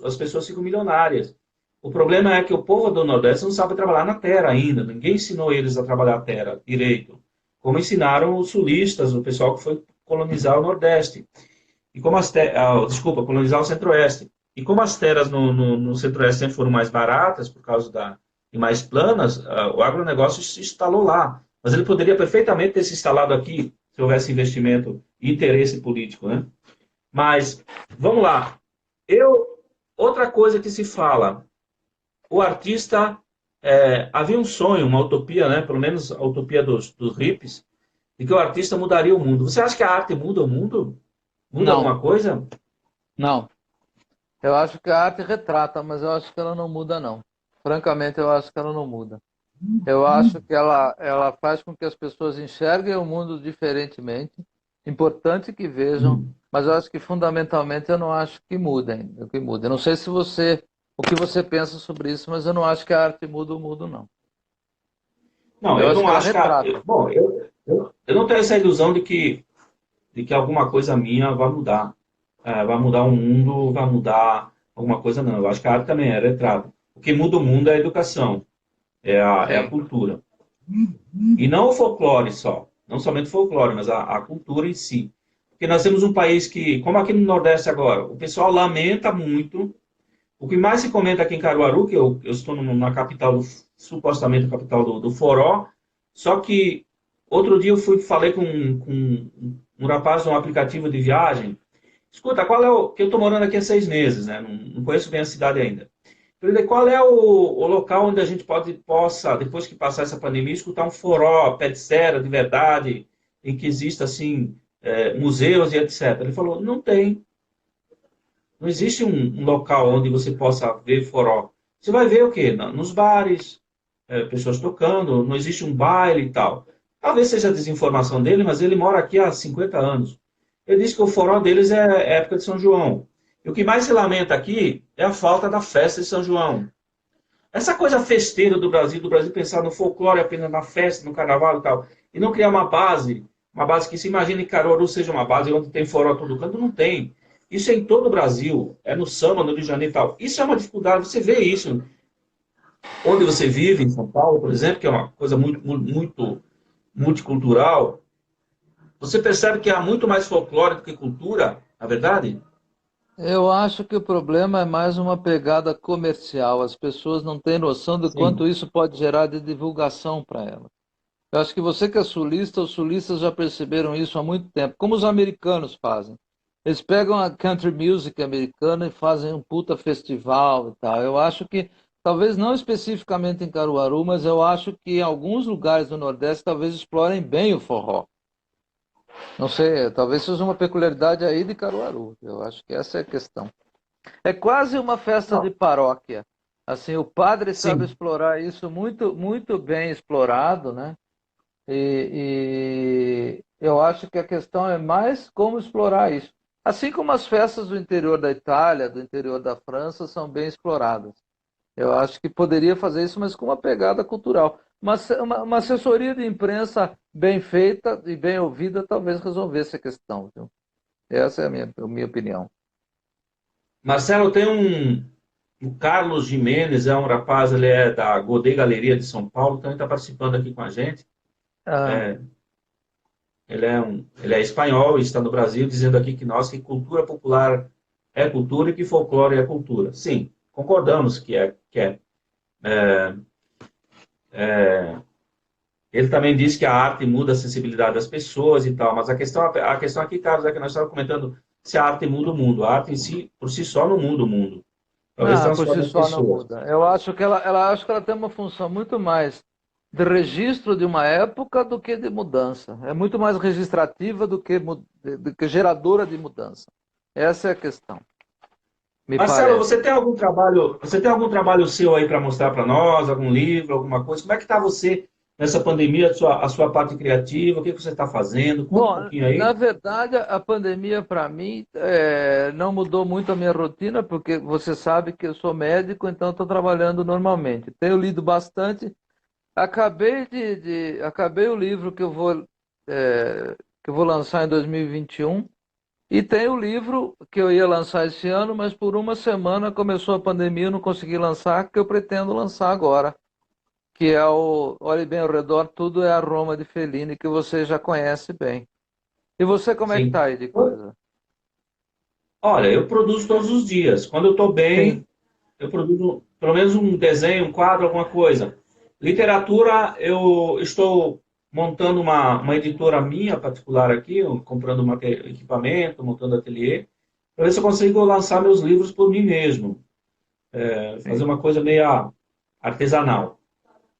as pessoas ficam milionárias. O problema é que o povo do Nordeste não sabe trabalhar na terra ainda. Ninguém ensinou eles a trabalhar a terra direito. Como ensinaram os sulistas, o pessoal que foi colonizar o Nordeste. E como desculpa, colonizar o Centro-Oeste. E como as terras no Centro-Oeste sempre foram mais baratas, por causa e mais planas, o agronegócio se instalou lá. Mas ele poderia perfeitamente ter se instalado aqui, se houvesse investimento e interesse político, né? Mas, vamos lá. Outra coisa que se fala, o artista, havia um sonho, uma utopia, né? Pelo menos a utopia dos hippies, de que o artista mudaria o mundo. Você acha que a arte muda o mundo? Muda Não, alguma coisa? não. Eu acho que a arte retrata, mas eu acho que ela não muda, não. Francamente, eu acho que ela não muda. Eu acho que ela faz com que as pessoas enxerguem o mundo diferentemente. Importante que vejam, Hum. mas eu acho que fundamentalmente eu não acho que mudem. Que muda. Eu não sei se você, o que você pensa sobre isso, mas eu não acho que a arte muda o mundo, não. Não, Eu eu acho não que ela acho que. retrata. Bom, eu não tenho essa ilusão de que alguma coisa minha vai mudar. Vai mudar o mundo, vai mudar alguma coisa, não. Eu acho que a arte também é retrato. O que muda o mundo é a educação, é a Sim. cultura. E não o folclore só. Não somente o folclore, mas a cultura em si. Porque nós temos um país que, como aqui no Nordeste agora, o pessoal lamenta muito. O que mais se comenta aqui em Caruaru, que eu estou na capital, supostamente a capital do Foró, só que outro dia falei com um rapaz de um aplicativo de viagem. Escuta, qual é o. Que eu estou morando aqui há 6 meses, né? Não conheço bem a cidade ainda. Eu falei, qual é o local onde a gente possa, depois que passar essa pandemia, escutar um forró, pé de serra, de verdade, em que exista, assim, museus e etc. Ele falou, não tem. Não existe um local onde você possa ver forró. Você vai ver o quê? Nos bares, pessoas tocando, não existe um baile e tal. Talvez seja a desinformação dele, mas ele mora aqui há 50 anos. Ele disse que o forró deles é época de São João. E o que mais se lamenta aqui é a falta da festa de São João. Essa coisa festeira do Brasil pensar no folclore apenas na festa, no carnaval e tal, e não criar uma base que se imagine que Caruaru seja uma base onde tem forró a todo canto, não tem. Isso é em todo o Brasil, é no samba, no Rio de Janeiro e tal. Isso é uma dificuldade, você vê isso. Onde você vive, em São Paulo, por exemplo, que é uma coisa muito multicultural, você percebe que há muito mais folclore do que cultura, na verdade? Eu acho que o problema é mais uma pegada comercial. As pessoas não têm noção do quanto Sim. isso pode gerar de divulgação para elas. Eu acho que você que é sulista, os sulistas já perceberam isso há muito tempo, como os americanos fazem. Eles pegam a country music americana e fazem um puta festival e tal. Eu acho que, talvez não especificamente em Caruaru, mas eu acho que em alguns lugares do Nordeste talvez explorem bem o forró. Não sei, talvez seja uma peculiaridade aí de Caruaru. Eu acho que essa é a questão. É quase uma festa de Não, paróquia. Assim, o padre sabe sim. explorar isso muito, muito bem explorado, né? E eu acho que a questão é mais como explorar isso. Assim como as festas do interior da Itália, do interior da França, são bem exploradas. Eu acho que poderia fazer isso, mas com uma pegada cultural. Uma assessoria de imprensa bem feita e bem ouvida talvez resolvesse a questão, viu? Essa é a minha opinião. Marcelo, tem o Carlos Jimenez, é um rapaz, ele é da Godet Galeria de São Paulo, também está participando aqui com a gente. Ah, Ele é espanhol e está no Brasil, dizendo aqui que cultura popular é cultura e que folclore é cultura. Sim, concordamos que é. Ele também disse que a arte muda a sensibilidade das pessoas e tal, mas a questão aqui, Carlos, é que nós estávamos comentando se a arte muda o mundo. A arte em si, por si só, não muda o mundo. Talvez Por si transforme as só não pessoas. muda. Eu acho que ela tem uma função muito mais de registro de uma época do que de mudança. É muito mais registrativa do que geradora de mudança. Essa é a questão, me Marcelo, parece. você tem algum trabalho seu aí para mostrar para nós, algum livro, alguma coisa? Como é que está você nessa pandemia, a sua parte criativa? O que que você está fazendo? Conta um Bom, pouquinho na aí. verdade, a pandemia para mim não mudou muito a minha rotina, porque você sabe que eu sou médico, então estou trabalhando normalmente. Tenho lido bastante. Acabei o livro que eu vou lançar em 2021 e tenho o livro que eu ia lançar esse ano, mas por uma semana começou a pandemia, eu não consegui lançar, que eu pretendo lançar agora, que é o Olhe Bem ao Redor, Tudo é a Roma de Fellini, que você já conhece bem. E você, como é que Sim. tá aí de coisa? Olha, eu produzo todos os dias. Quando eu estou Sim, bem, eu produzo pelo menos um desenho, um quadro, alguma coisa. Literatura, eu estou montando uma editora minha particular aqui, eu comprando equipamento, montando ateliê, para ver se eu consigo lançar meus livros por mim mesmo, fazer sim. uma coisa meio artesanal.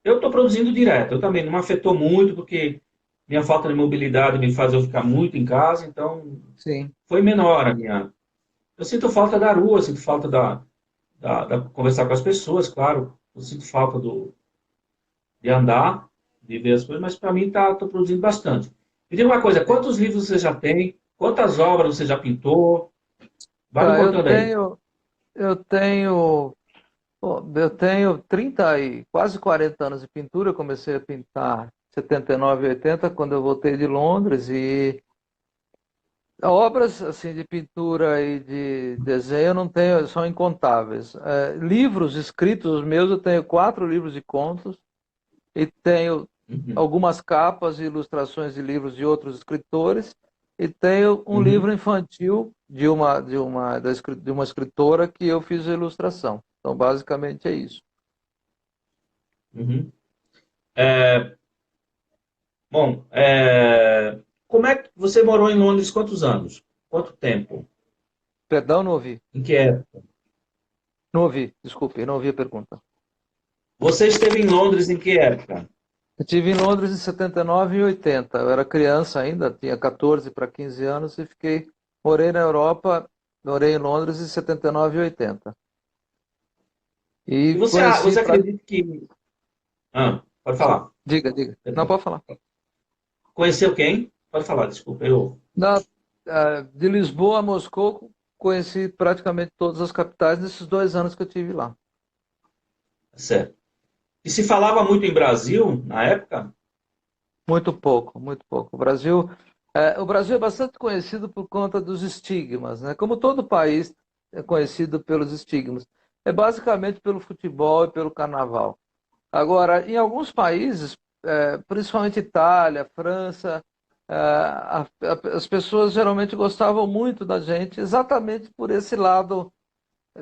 Eu estou produzindo direto, eu também não me afetou muito, porque minha falta de mobilidade me faz eu ficar muito em casa, então Sim. foi menor a minha. Eu sinto falta da rua, sinto falta da conversar com as pessoas, claro. Eu sinto falta de andar, de ver as coisas, mas para mim estou produzindo bastante. Me diga uma coisa, Sim. quantos livros você já tem? Quantas obras você já pintou? Vai me Tá, contando aí. eu tenho, bom, eu tenho 30 e quase 40 anos de pintura. Eu comecei a pintar em 79, 80, quando eu voltei de Londres, e obras assim de pintura e de desenho eu não tenho, são incontáveis. Livros escritos os meus, eu tenho 4 livros de contos e tenho Uhum, algumas capas e ilustrações de livros de outros escritores, e tenho um uhum, livro infantil de uma escritora que eu fiz a ilustração. Então, basicamente é isso. uhum. Bom, como é que você morou em Londres quantos anos? Quanto tempo? Perdão, não ouvi. Em que época? Não ouvi, desculpe, não ouvi a pergunta. Você esteve em Londres em que época? Eu estive em Londres em 79 e 80. Eu era criança ainda, tinha 14 para 15 anos e morei na Europa, morei em Londres em 79 e 80. E E conheci, você acredita que... Ah, pode falar. diga, diga. Não, pode falar. Conheceu quem? Pode falar, desculpa. Eu... De Lisboa a Moscou, conheci praticamente todas as capitais nesses 2 anos que eu tive lá. Certo. E se falava muito em Brasil na época? Muito pouco, muito pouco. O Brasil é bastante conhecido por conta dos estigmas, né? Como todo país é conhecido pelos estigmas. É basicamente pelo futebol e pelo carnaval. Agora, em alguns países, principalmente Itália, França, as pessoas geralmente gostavam muito da gente, exatamente por esse lado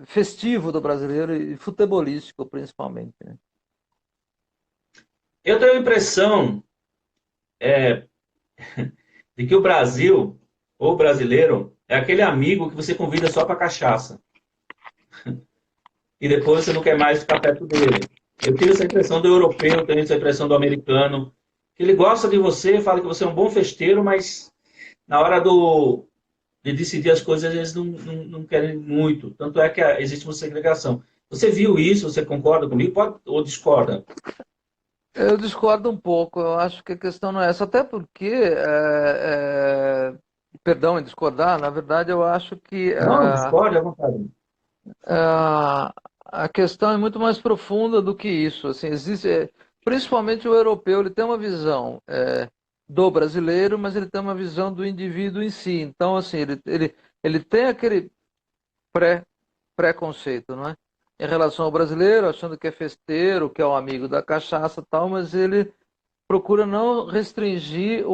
festivo do brasileiro e futebolístico, principalmente, né? Eu tenho a impressão de que o Brasil, ou o brasileiro, é aquele amigo que você convida só para cachaça. E depois você não quer mais ficar perto dele. Eu tenho essa impressão do europeu, tenho essa impressão do americano, que ele gosta de você, fala que você é um bom festeiro, mas na hora de decidir as coisas eles não querem muito. Tanto é que existe uma segregação. Você viu isso? Você concorda comigo? Pode, ou discorda? Eu discordo um pouco. Eu acho que a questão não é essa, até porque, perdão em discordar, na verdade eu acho que Não, discorde à vontade. a questão é muito mais profunda do que isso. Assim, principalmente o europeu, ele tem uma visão do brasileiro, mas ele tem uma visão do indivíduo em si. Então, assim, ele tem aquele pré, preconceito, não é? Em relação ao brasileiro, achando que é festeiro, que é um amigo da cachaça e tal, mas ele procura não restringir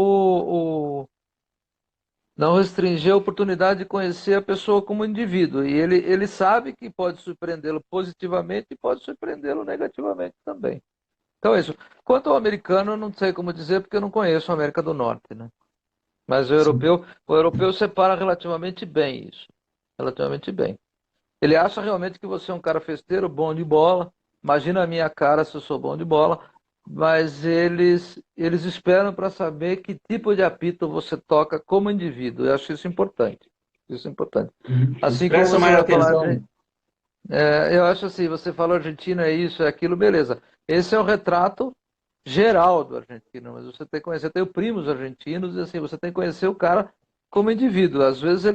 a oportunidade de conhecer a pessoa como indivíduo. E ele sabe que pode surpreendê-lo positivamente e pode surpreendê-lo negativamente também. Então é isso. Quanto ao americano, eu não sei como dizer, porque eu não conheço a América do Norte, né? Mas Sim. o europeu separa relativamente bem isso. Relativamente bem. Ele acha realmente que você é um cara festeiro, bom de bola. Imagina a minha cara se eu sou bom de bola. Mas eles esperam para saber que tipo de apito você toca como indivíduo. Eu acho isso importante. Isso é importante. Uhum. Eles Assim como prestam você mais vai falar atenção. eu acho assim, você falou argentino é isso, é aquilo, beleza. Esse é o retrato geral do argentino, mas você tem que conhecer, eu tenho primos argentinos, e assim, você tem que conhecer o cara como indivíduo. Às vezes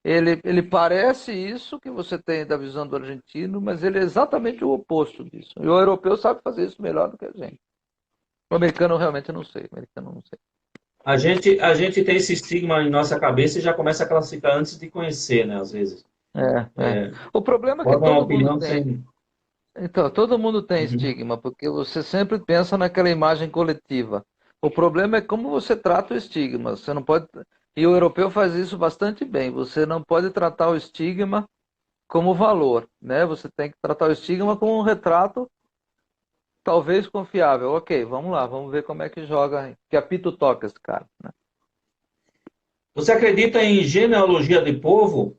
ele parece isso que você tem da visão do argentino, mas ele é exatamente o oposto disso. E o europeu sabe fazer isso melhor do que a gente. O americano realmente eu não sei, o americano eu não sei. A gente tem esse estigma em nossa cabeça e já começa a classificar antes de conhecer, né? Às vezes. É. O problema é que Forma uma todo mundo opinião tem. sem. Então, todo mundo tem Uhum. estigma, porque você sempre pensa naquela imagem coletiva. O problema é como você trata o estigma. Você não pode. E o europeu faz isso bastante bem. Você não pode tratar o estigma como valor, né? Você tem que tratar o estigma como um retrato, talvez confiável. Ok, vamos lá, vamos ver como é que joga, que apito toca esse cara, né? Você acredita em genealogia de povo?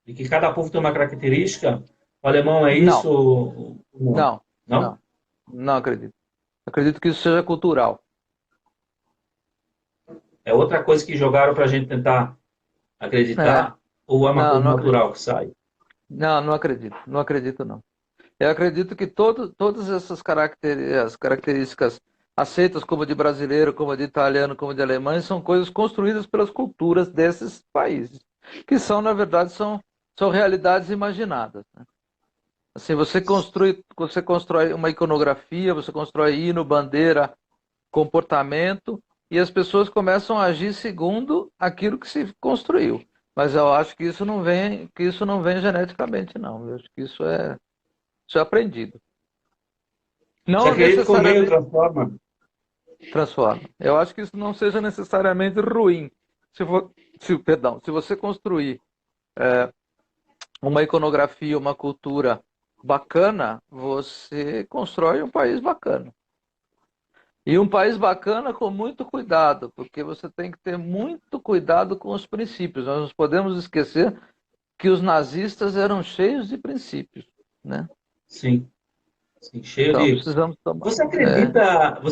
De que cada povo tem uma característica? O alemão é Não, isso ou não? não, Não? não, não acredito. Acredito que isso seja cultural. É outra coisa que jogaram para a gente tentar É, acreditar ou é uma não, coisa não acredito. natural que sai? Não, não acredito. Não acredito, não. Eu acredito que todas essas as características aceitas como de brasileiro, como de italiano, como de alemão, são coisas construídas pelas culturas desses países, que são, na verdade, são realidades imaginadas, né? Assim, você constrói uma iconografia, você constrói hino, bandeira, comportamento, e as pessoas começam a agir segundo aquilo que se construiu. Mas eu acho que isso não vem geneticamente, não. Eu acho que isso é aprendido. Você Não acredita que o meio necessariamente transforma? transforma. Eu acho que isso não seja necessariamente ruim. Perdão, se você construir uma iconografia, uma cultura bacana, você constrói um país bacana. E um país bacana com muito cuidado, porque você tem que ter muito cuidado com os princípios. Nós não podemos esquecer que os nazistas eram cheios de princípios, né? Sim, sim, cheio Então de. precisamos tomar. Você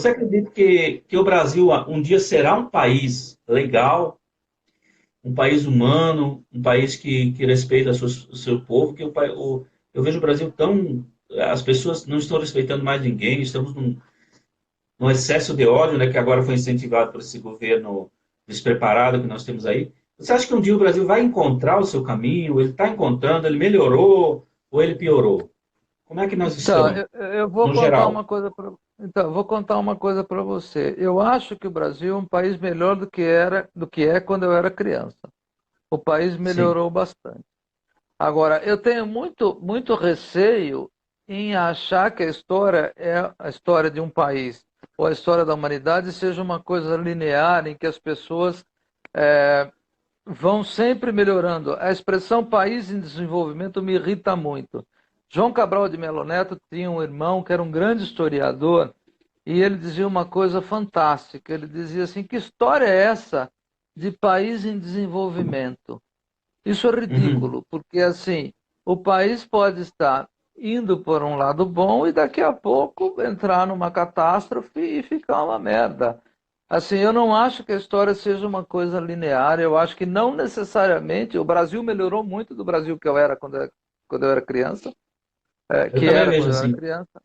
acredita que o Brasil um dia será um país legal, um país humano, um país que respeita o seu povo? Eu vejo o Brasil tão. As pessoas não estão respeitando mais ninguém, estamos num excesso de ódio, né, que agora foi incentivado por esse governo despreparado que nós temos aí. Você acha que um dia o Brasil vai encontrar o seu caminho? Ele está encontrando? Ele melhorou ou ele piorou? Como é que nós Então, estamos, eu vou no contar geral? uma coisa para então, eu vou contar uma coisa para você. Eu acho que o Brasil é um país melhor do que é quando eu era criança. O país Sim. melhorou bastante. Agora, eu tenho muito receio em achar que a história é a história de um país ou a história da humanidade seja uma coisa linear em que as pessoas vão sempre melhorando. A expressão país em desenvolvimento me irrita muito. João Cabral de Melo Neto tinha um irmão que era um grande historiador e ele dizia uma coisa fantástica. Ele dizia assim: que história é essa de país em desenvolvimento? Isso é Uhum. ridículo, porque assim, o país pode estar indo por um lado bom e daqui a pouco entrar numa catástrofe e ficar uma merda. Assim, eu não acho que a história seja uma coisa linear, eu acho que não necessariamente, o Brasil melhorou muito do Brasil que eu era quando eu era criança, Eu que também era vejo quando eu era assim. criança,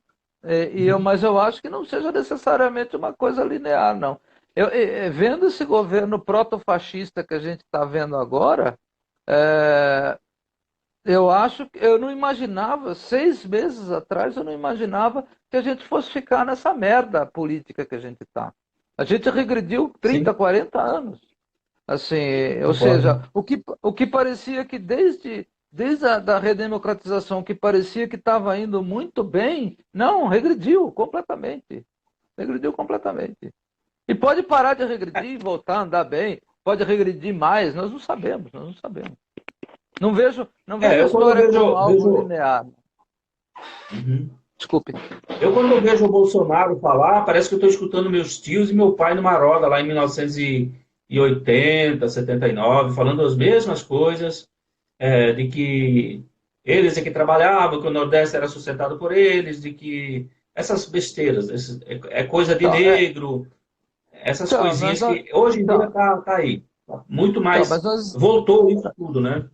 Uhum. mas eu acho que não seja necessariamente uma coisa linear, não. Vendo esse governo proto-fascista que a gente está vendo agora, é, eu acho que eu não imaginava, 6 meses atrás, eu não imaginava que a gente fosse ficar nessa merda política que a gente está. A gente regrediu Sim, 30, 40 anos. Assim, ou concordo. seja, o que parecia que desde a da redemocratização, que parecia que estava indo muito bem, não, regrediu completamente. Regrediu completamente. E pode parar de regredir e voltar a andar bem, pode regredir mais, nós não sabemos, nós não sabemos. Não vejo a Eu quando história como vejo, algo vejo, linear. Uhum. Desculpe. Eu quando vejo o Bolsonaro falar, parece que eu estou escutando meus tios e meu pai numa roda lá em 1980, 79, falando as mesmas coisas, de que eles é que trabalhavam, que o Nordeste era sustentado por eles, de que essas besteiras, é coisa de Então, negro, essas então, coisinhas que hoje em dia então, tá aí. Muito mas mais, nós voltou isso tudo, né?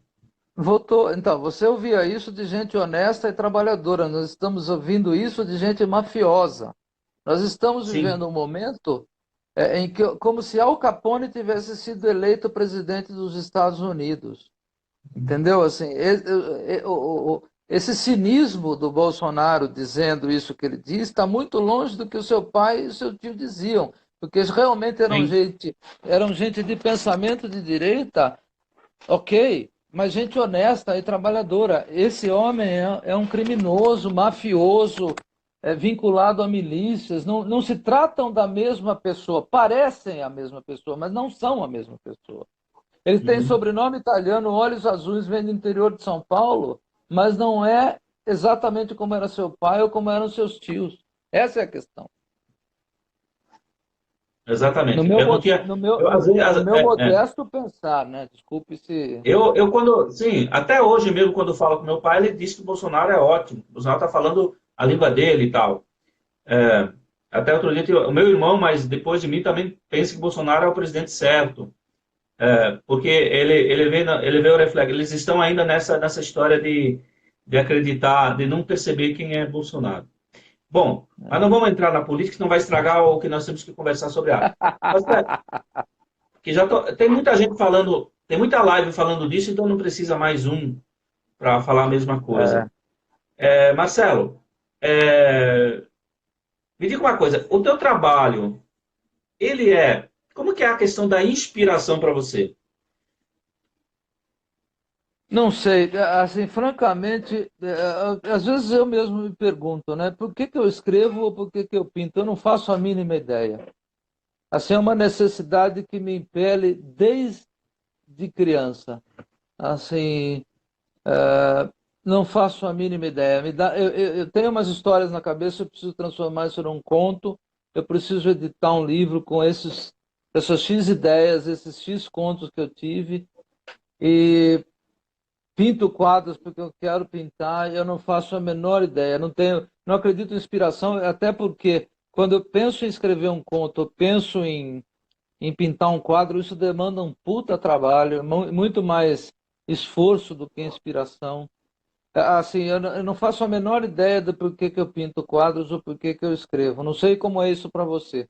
voltou. Então, você ouvia isso de gente honesta e trabalhadora. Nós estamos ouvindo isso de gente mafiosa. Nós estamos Sim. vivendo um momento em que, como se Al Capone tivesse sido eleito presidente dos Estados Unidos. Entendeu? Assim, esse cinismo do Bolsonaro dizendo isso que ele diz está muito longe do que o seu pai e o seu tio diziam, porque eles realmente Sim. eram gente de pensamento de direita, ok, mas gente honesta e trabalhadora. Esse homem é um criminoso, mafioso, vinculado a milícias. Não, não se tratam da mesma pessoa, parecem a mesma pessoa, mas não são a mesma pessoa. Ele tem Uhum. sobrenome italiano, olhos azuis, vem do interior de São Paulo, mas não é exatamente como era seu pai ou como eram seus tios. Essa é a questão. No Exatamente. meu, Eu não tinha. no meu, Eu, às vezes, no meu é. modesto pensar, né? Desculpe se. Eu quando, sim, até hoje mesmo, quando eu falo com meu pai, ele diz que o Bolsonaro é ótimo. O Bolsonaro está falando a língua dele e tal. É, até outro dia, o meu irmão, mas depois de mim, também pensa que o Bolsonaro é o presidente certo. Porque ele vê o reflexo. Eles estão ainda nessa história de acreditar, de não perceber quem é Bolsonaro. Bom, mas não vamos entrar na política, senão vai estragar o que nós temos que conversar sobre a arte. Mas, que tem muita gente falando, tem muita live falando disso, então não precisa mais um para falar a mesma coisa. É, Marcelo, me diga uma coisa, o teu trabalho, como que é a questão da inspiração para você? não sei, assim, francamente, às vezes eu mesmo me pergunto, né? Por que que eu escrevo ou por que que eu pinto? Eu não faço a mínima ideia. Assim, é uma necessidade que me impele desde criança. Assim, não faço a mínima ideia. Eu tenho umas histórias na cabeça, eu preciso transformar isso num conto, eu preciso editar um livro com essas X ideias, esses X contos que eu tive, e pinto quadros porque eu quero pintar, e eu não faço a menor ideia. Não acredito em inspiração, até porque quando eu penso em escrever um conto, eu penso em pintar um quadro, isso demanda um puta trabalho, muito mais esforço do que inspiração. Assim, eu não faço a menor ideia do porquê que eu pinto quadros ou porquê que eu escrevo. Não sei como é isso para você.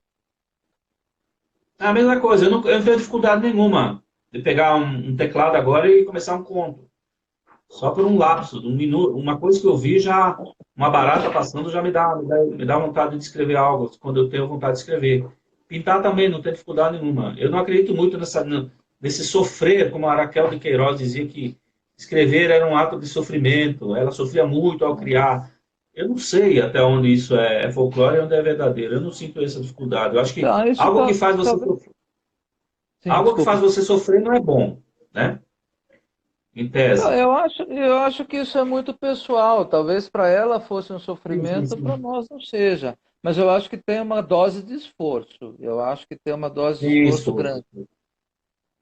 É a mesma coisa, eu não tenho dificuldade nenhuma de pegar um teclado agora e começar um conto. Só por um lapso, um minuto, uma coisa que eu vi já, uma barata passando já me dá vontade de escrever algo, quando eu tenho vontade de escrever. Pintar também não tem dificuldade nenhuma. Eu não acredito muito nesse sofrer, como a Raquel de Queiroz dizia que escrever era um ato de sofrimento, ela sofria muito ao criar. Eu não sei até onde isso é folclore e onde é verdadeiro. Eu não sinto essa dificuldade. Eu acho que Então, isso algo que faz você talvez. sofrer, Sim, algo que faz desculpe. você sofrer não é bom, né? Em Então, tese. eu acho que isso é muito pessoal. Talvez para ela fosse um Sim, sim, sofrimento, para sim. nós não seja. Mas eu acho que tem uma dose de esforço. Eu acho que tem uma dose de esforço Isso. grande.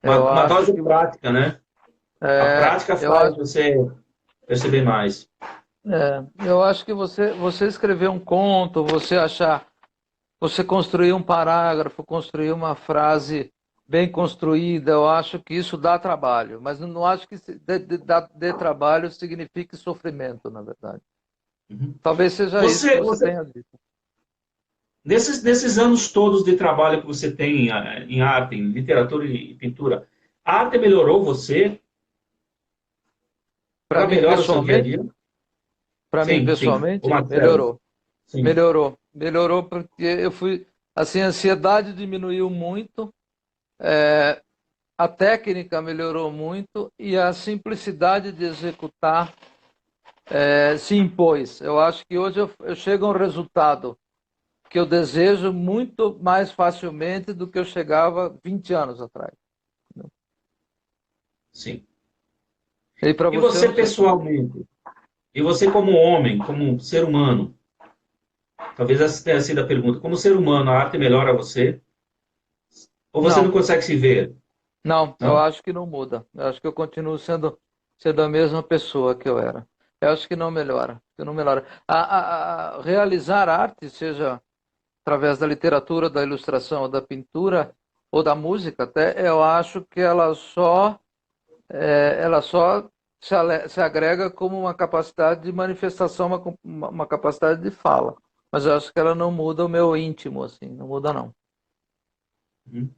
Eu Uma acho dose que prática, né? A prática eu faz acho, você perceber mais. eu acho que você escrever um conto, você construir um parágrafo, construir uma frase bem construída, eu acho que isso dá trabalho, mas não acho que dê trabalho signifique sofrimento, na verdade. Uhum. Talvez seja isso que Você, você você tenha dito. nesses anos todos de trabalho que você tem em arte, em literatura e pintura, a arte melhorou você? Para Ela mim, melhora o seu dia a pessoalmente, dia? para mim, Sim, sim. Ô, pessoalmente, Marcelo. melhorou. Sim. Melhorou porque eu fui, assim, a ansiedade diminuiu muito, é, a técnica melhorou muito e a simplicidade de executar se impôs. Eu acho que hoje eu chego a um resultado que eu desejo muito mais facilmente do que eu chegava 20 anos atrás. Sim. E para E você, eu você não sei como é. pessoalmente? E você como homem, como ser humano? Talvez essa tenha sido a pergunta. Como ser humano, a arte melhora você? Ou você não Não, consegue se ver? não, eu Não? acho que não muda. Eu acho que eu continuo sendo a mesma pessoa que eu era. Eu acho que não melhora. Que não melhora. Realizar arte, seja através da literatura, da ilustração, ou da pintura, ou da música até, eu acho que ela só se agrega como uma capacidade de manifestação, uma capacidade de fala. Mas eu acho que ela não muda o meu íntimo, assim, não muda não. Uhum.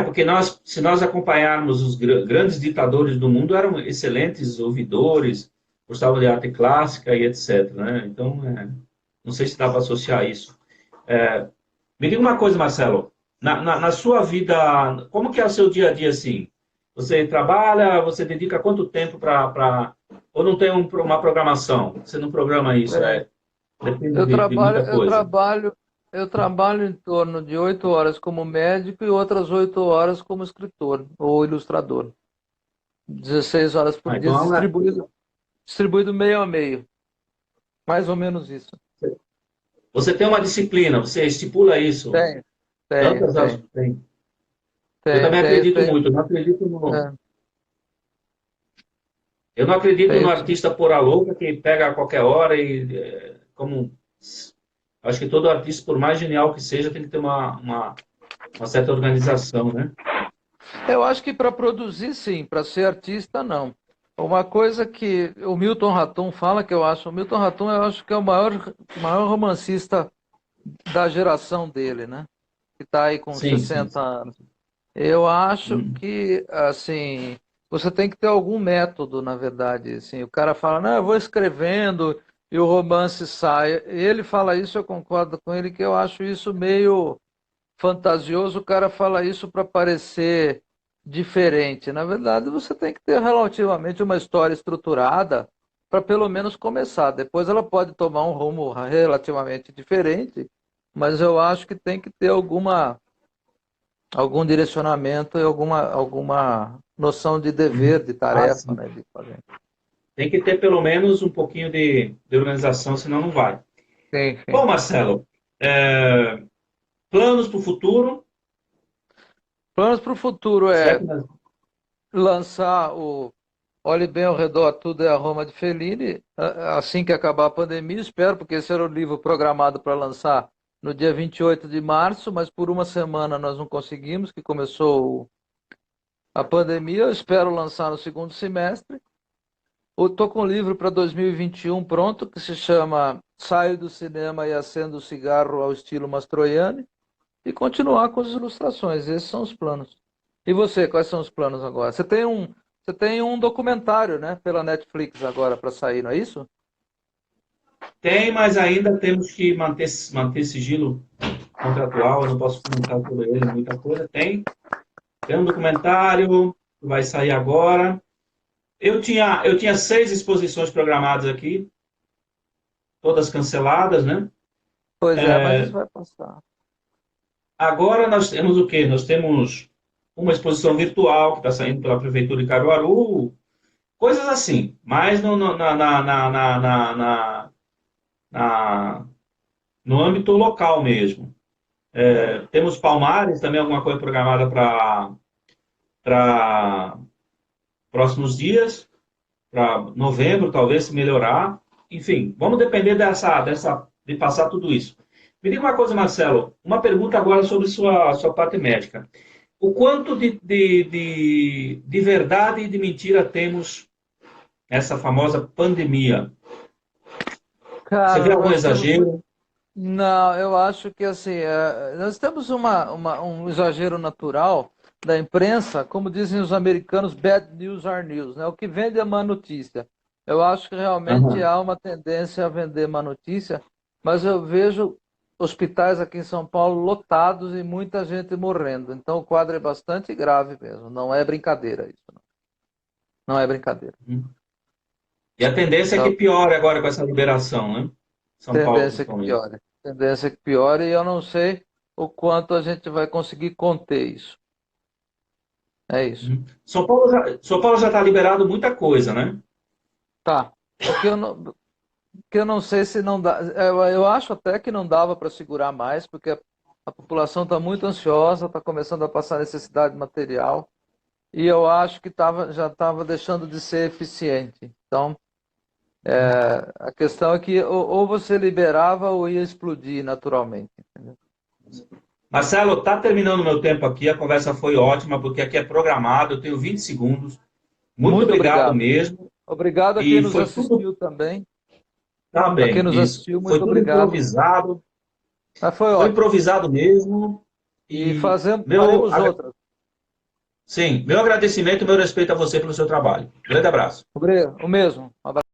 Porque se nós acompanharmos os grandes ditadores do mundo, eram excelentes ouvidores, gostavam de arte clássica e etc. Né? Então, não sei se dá para associar isso. É, Me diga uma coisa, Marcelo. Na sua vida, como que é o seu dia a dia assim? Você trabalha, você dedica quanto tempo ou não tem uma programação? Você não programa isso, É, depende eu de trabalho, muita eu coisa. trabalho, eu trabalho em torno de 8 horas como médico e outras 8 horas como escritor ou ilustrador. 16 horas por dia, Então, distribuído meio a meio. Mais ou menos isso. você tem uma disciplina, você estipula isso. Tenho, tenho, Tantas horas tenho, tem. Eu tenho, também tenho, acredito tenho. muito. É, Eu não acredito no tenho sim. artista por a louca que pega a qualquer hora como acho que todo artista, por mais genial que seja, tem que ter uma certa organização, né? Eu acho que para produzir, sim, para ser artista, não. Uma coisa que o Milton Ratum fala, que eu acho, o Milton Ratum eu acho que é o maior romancista da geração dele, né? Que está aí com Sim, sim, 60 sim. anos. Eu acho Hum. que, assim, você tem que ter algum método, na verdade. Assim, o cara fala, não, eu vou escrevendo e o romance sai. Ele fala isso, eu concordo com ele, que eu acho isso meio fantasioso. O cara fala isso para parecer diferente. Na verdade, você tem que ter relativamente uma história estruturada para pelo menos começar. Depois ela pode tomar um rumo relativamente diferente, mas eu acho que tem que ter algum direcionamento e alguma noção de dever, Uhum. de Ah, tarefa, sim. né, de fazer. Tem que ter pelo menos um pouquinho de organização, senão não vai. Sim, Bom, sim. Marcelo, planos para o futuro? Planos para o futuro Se é é que nós... lançar o Olhe Bem ao Redor, Tudo é a Roma de Fellini, assim que acabar a pandemia, espero, porque esse era o livro programado para lançar no dia 28 de março, mas por uma semana nós não conseguimos, que começou a pandemia. Eu espero lançar no segundo semestre. Estou com um livro para 2021 pronto, que se chama Saio do Cinema e Acendo o Cigarro ao Estilo Mastroianni, e continuar com as ilustrações. Esses são os planos. E você, quais são os planos agora? Você tem um documentário, né, pela Netflix agora para sair, não é isso? Tem, mas ainda temos que manter sigilo contratual, eu não posso comentar sobre ele muita coisa. Tem um documentário que vai sair agora. Eu tinha 6 exposições programadas aqui, todas canceladas, né? Pois é, mas isso vai passar. Agora nós temos o quê? Nós temos uma exposição virtual que está saindo pela Prefeitura de Caruaru, coisas assim, mas na- no âmbito local mesmo. Temos Palmares, também alguma coisa programada para próximos dias, para novembro, talvez, se melhorar. Enfim, vamos depender de passar tudo isso. Me diga uma coisa, Marcelo, uma pergunta agora sobre sua parte médica. O quanto de verdade e de mentira temos nessa famosa pandemia? Você vê Cara, algum nós temos muito. exagero? Não, eu acho que assim, nós temos um exagero natural da imprensa, como dizem os americanos, bad news are news, né? O que vende é má notícia. Eu acho que realmente Aham. há uma tendência a vender má notícia, mas eu vejo hospitais aqui em São Paulo lotados e muita gente morrendo. Então o quadro é bastante grave mesmo. Não é brincadeira isso. Não é brincadeira. E a tendência é que Então, piore agora com essa liberação, né? São Paulo, tendência que principalmente. piore. Tendência que piore e eu não sei o quanto a gente vai conseguir conter isso. É isso. São Paulo já está liberado muita coisa, né? Tá. O que eu não sei se não dá. Eu acho até que não dava para segurar mais, porque a população está muito ansiosa, está começando a passar necessidade material, e eu acho que já estava deixando de ser eficiente. Então, A questão é que ou você liberava ou ia explodir naturalmente. Entendeu? Marcelo, está terminando o meu tempo aqui, a conversa foi ótima, porque aqui é programado, eu tenho 20 segundos. Muito obrigado mesmo. Obrigado a quem E nos foi assistiu tudo também. tá A quem bem, nos isso. assistiu, Foi muito tudo obrigado. improvisado. Mas foi Foi ótimo. improvisado mesmo. E Meu, faremos outras. sim, meu agradecimento e meu respeito a você pelo seu trabalho. Grande abraço. O mesmo. Um abraço.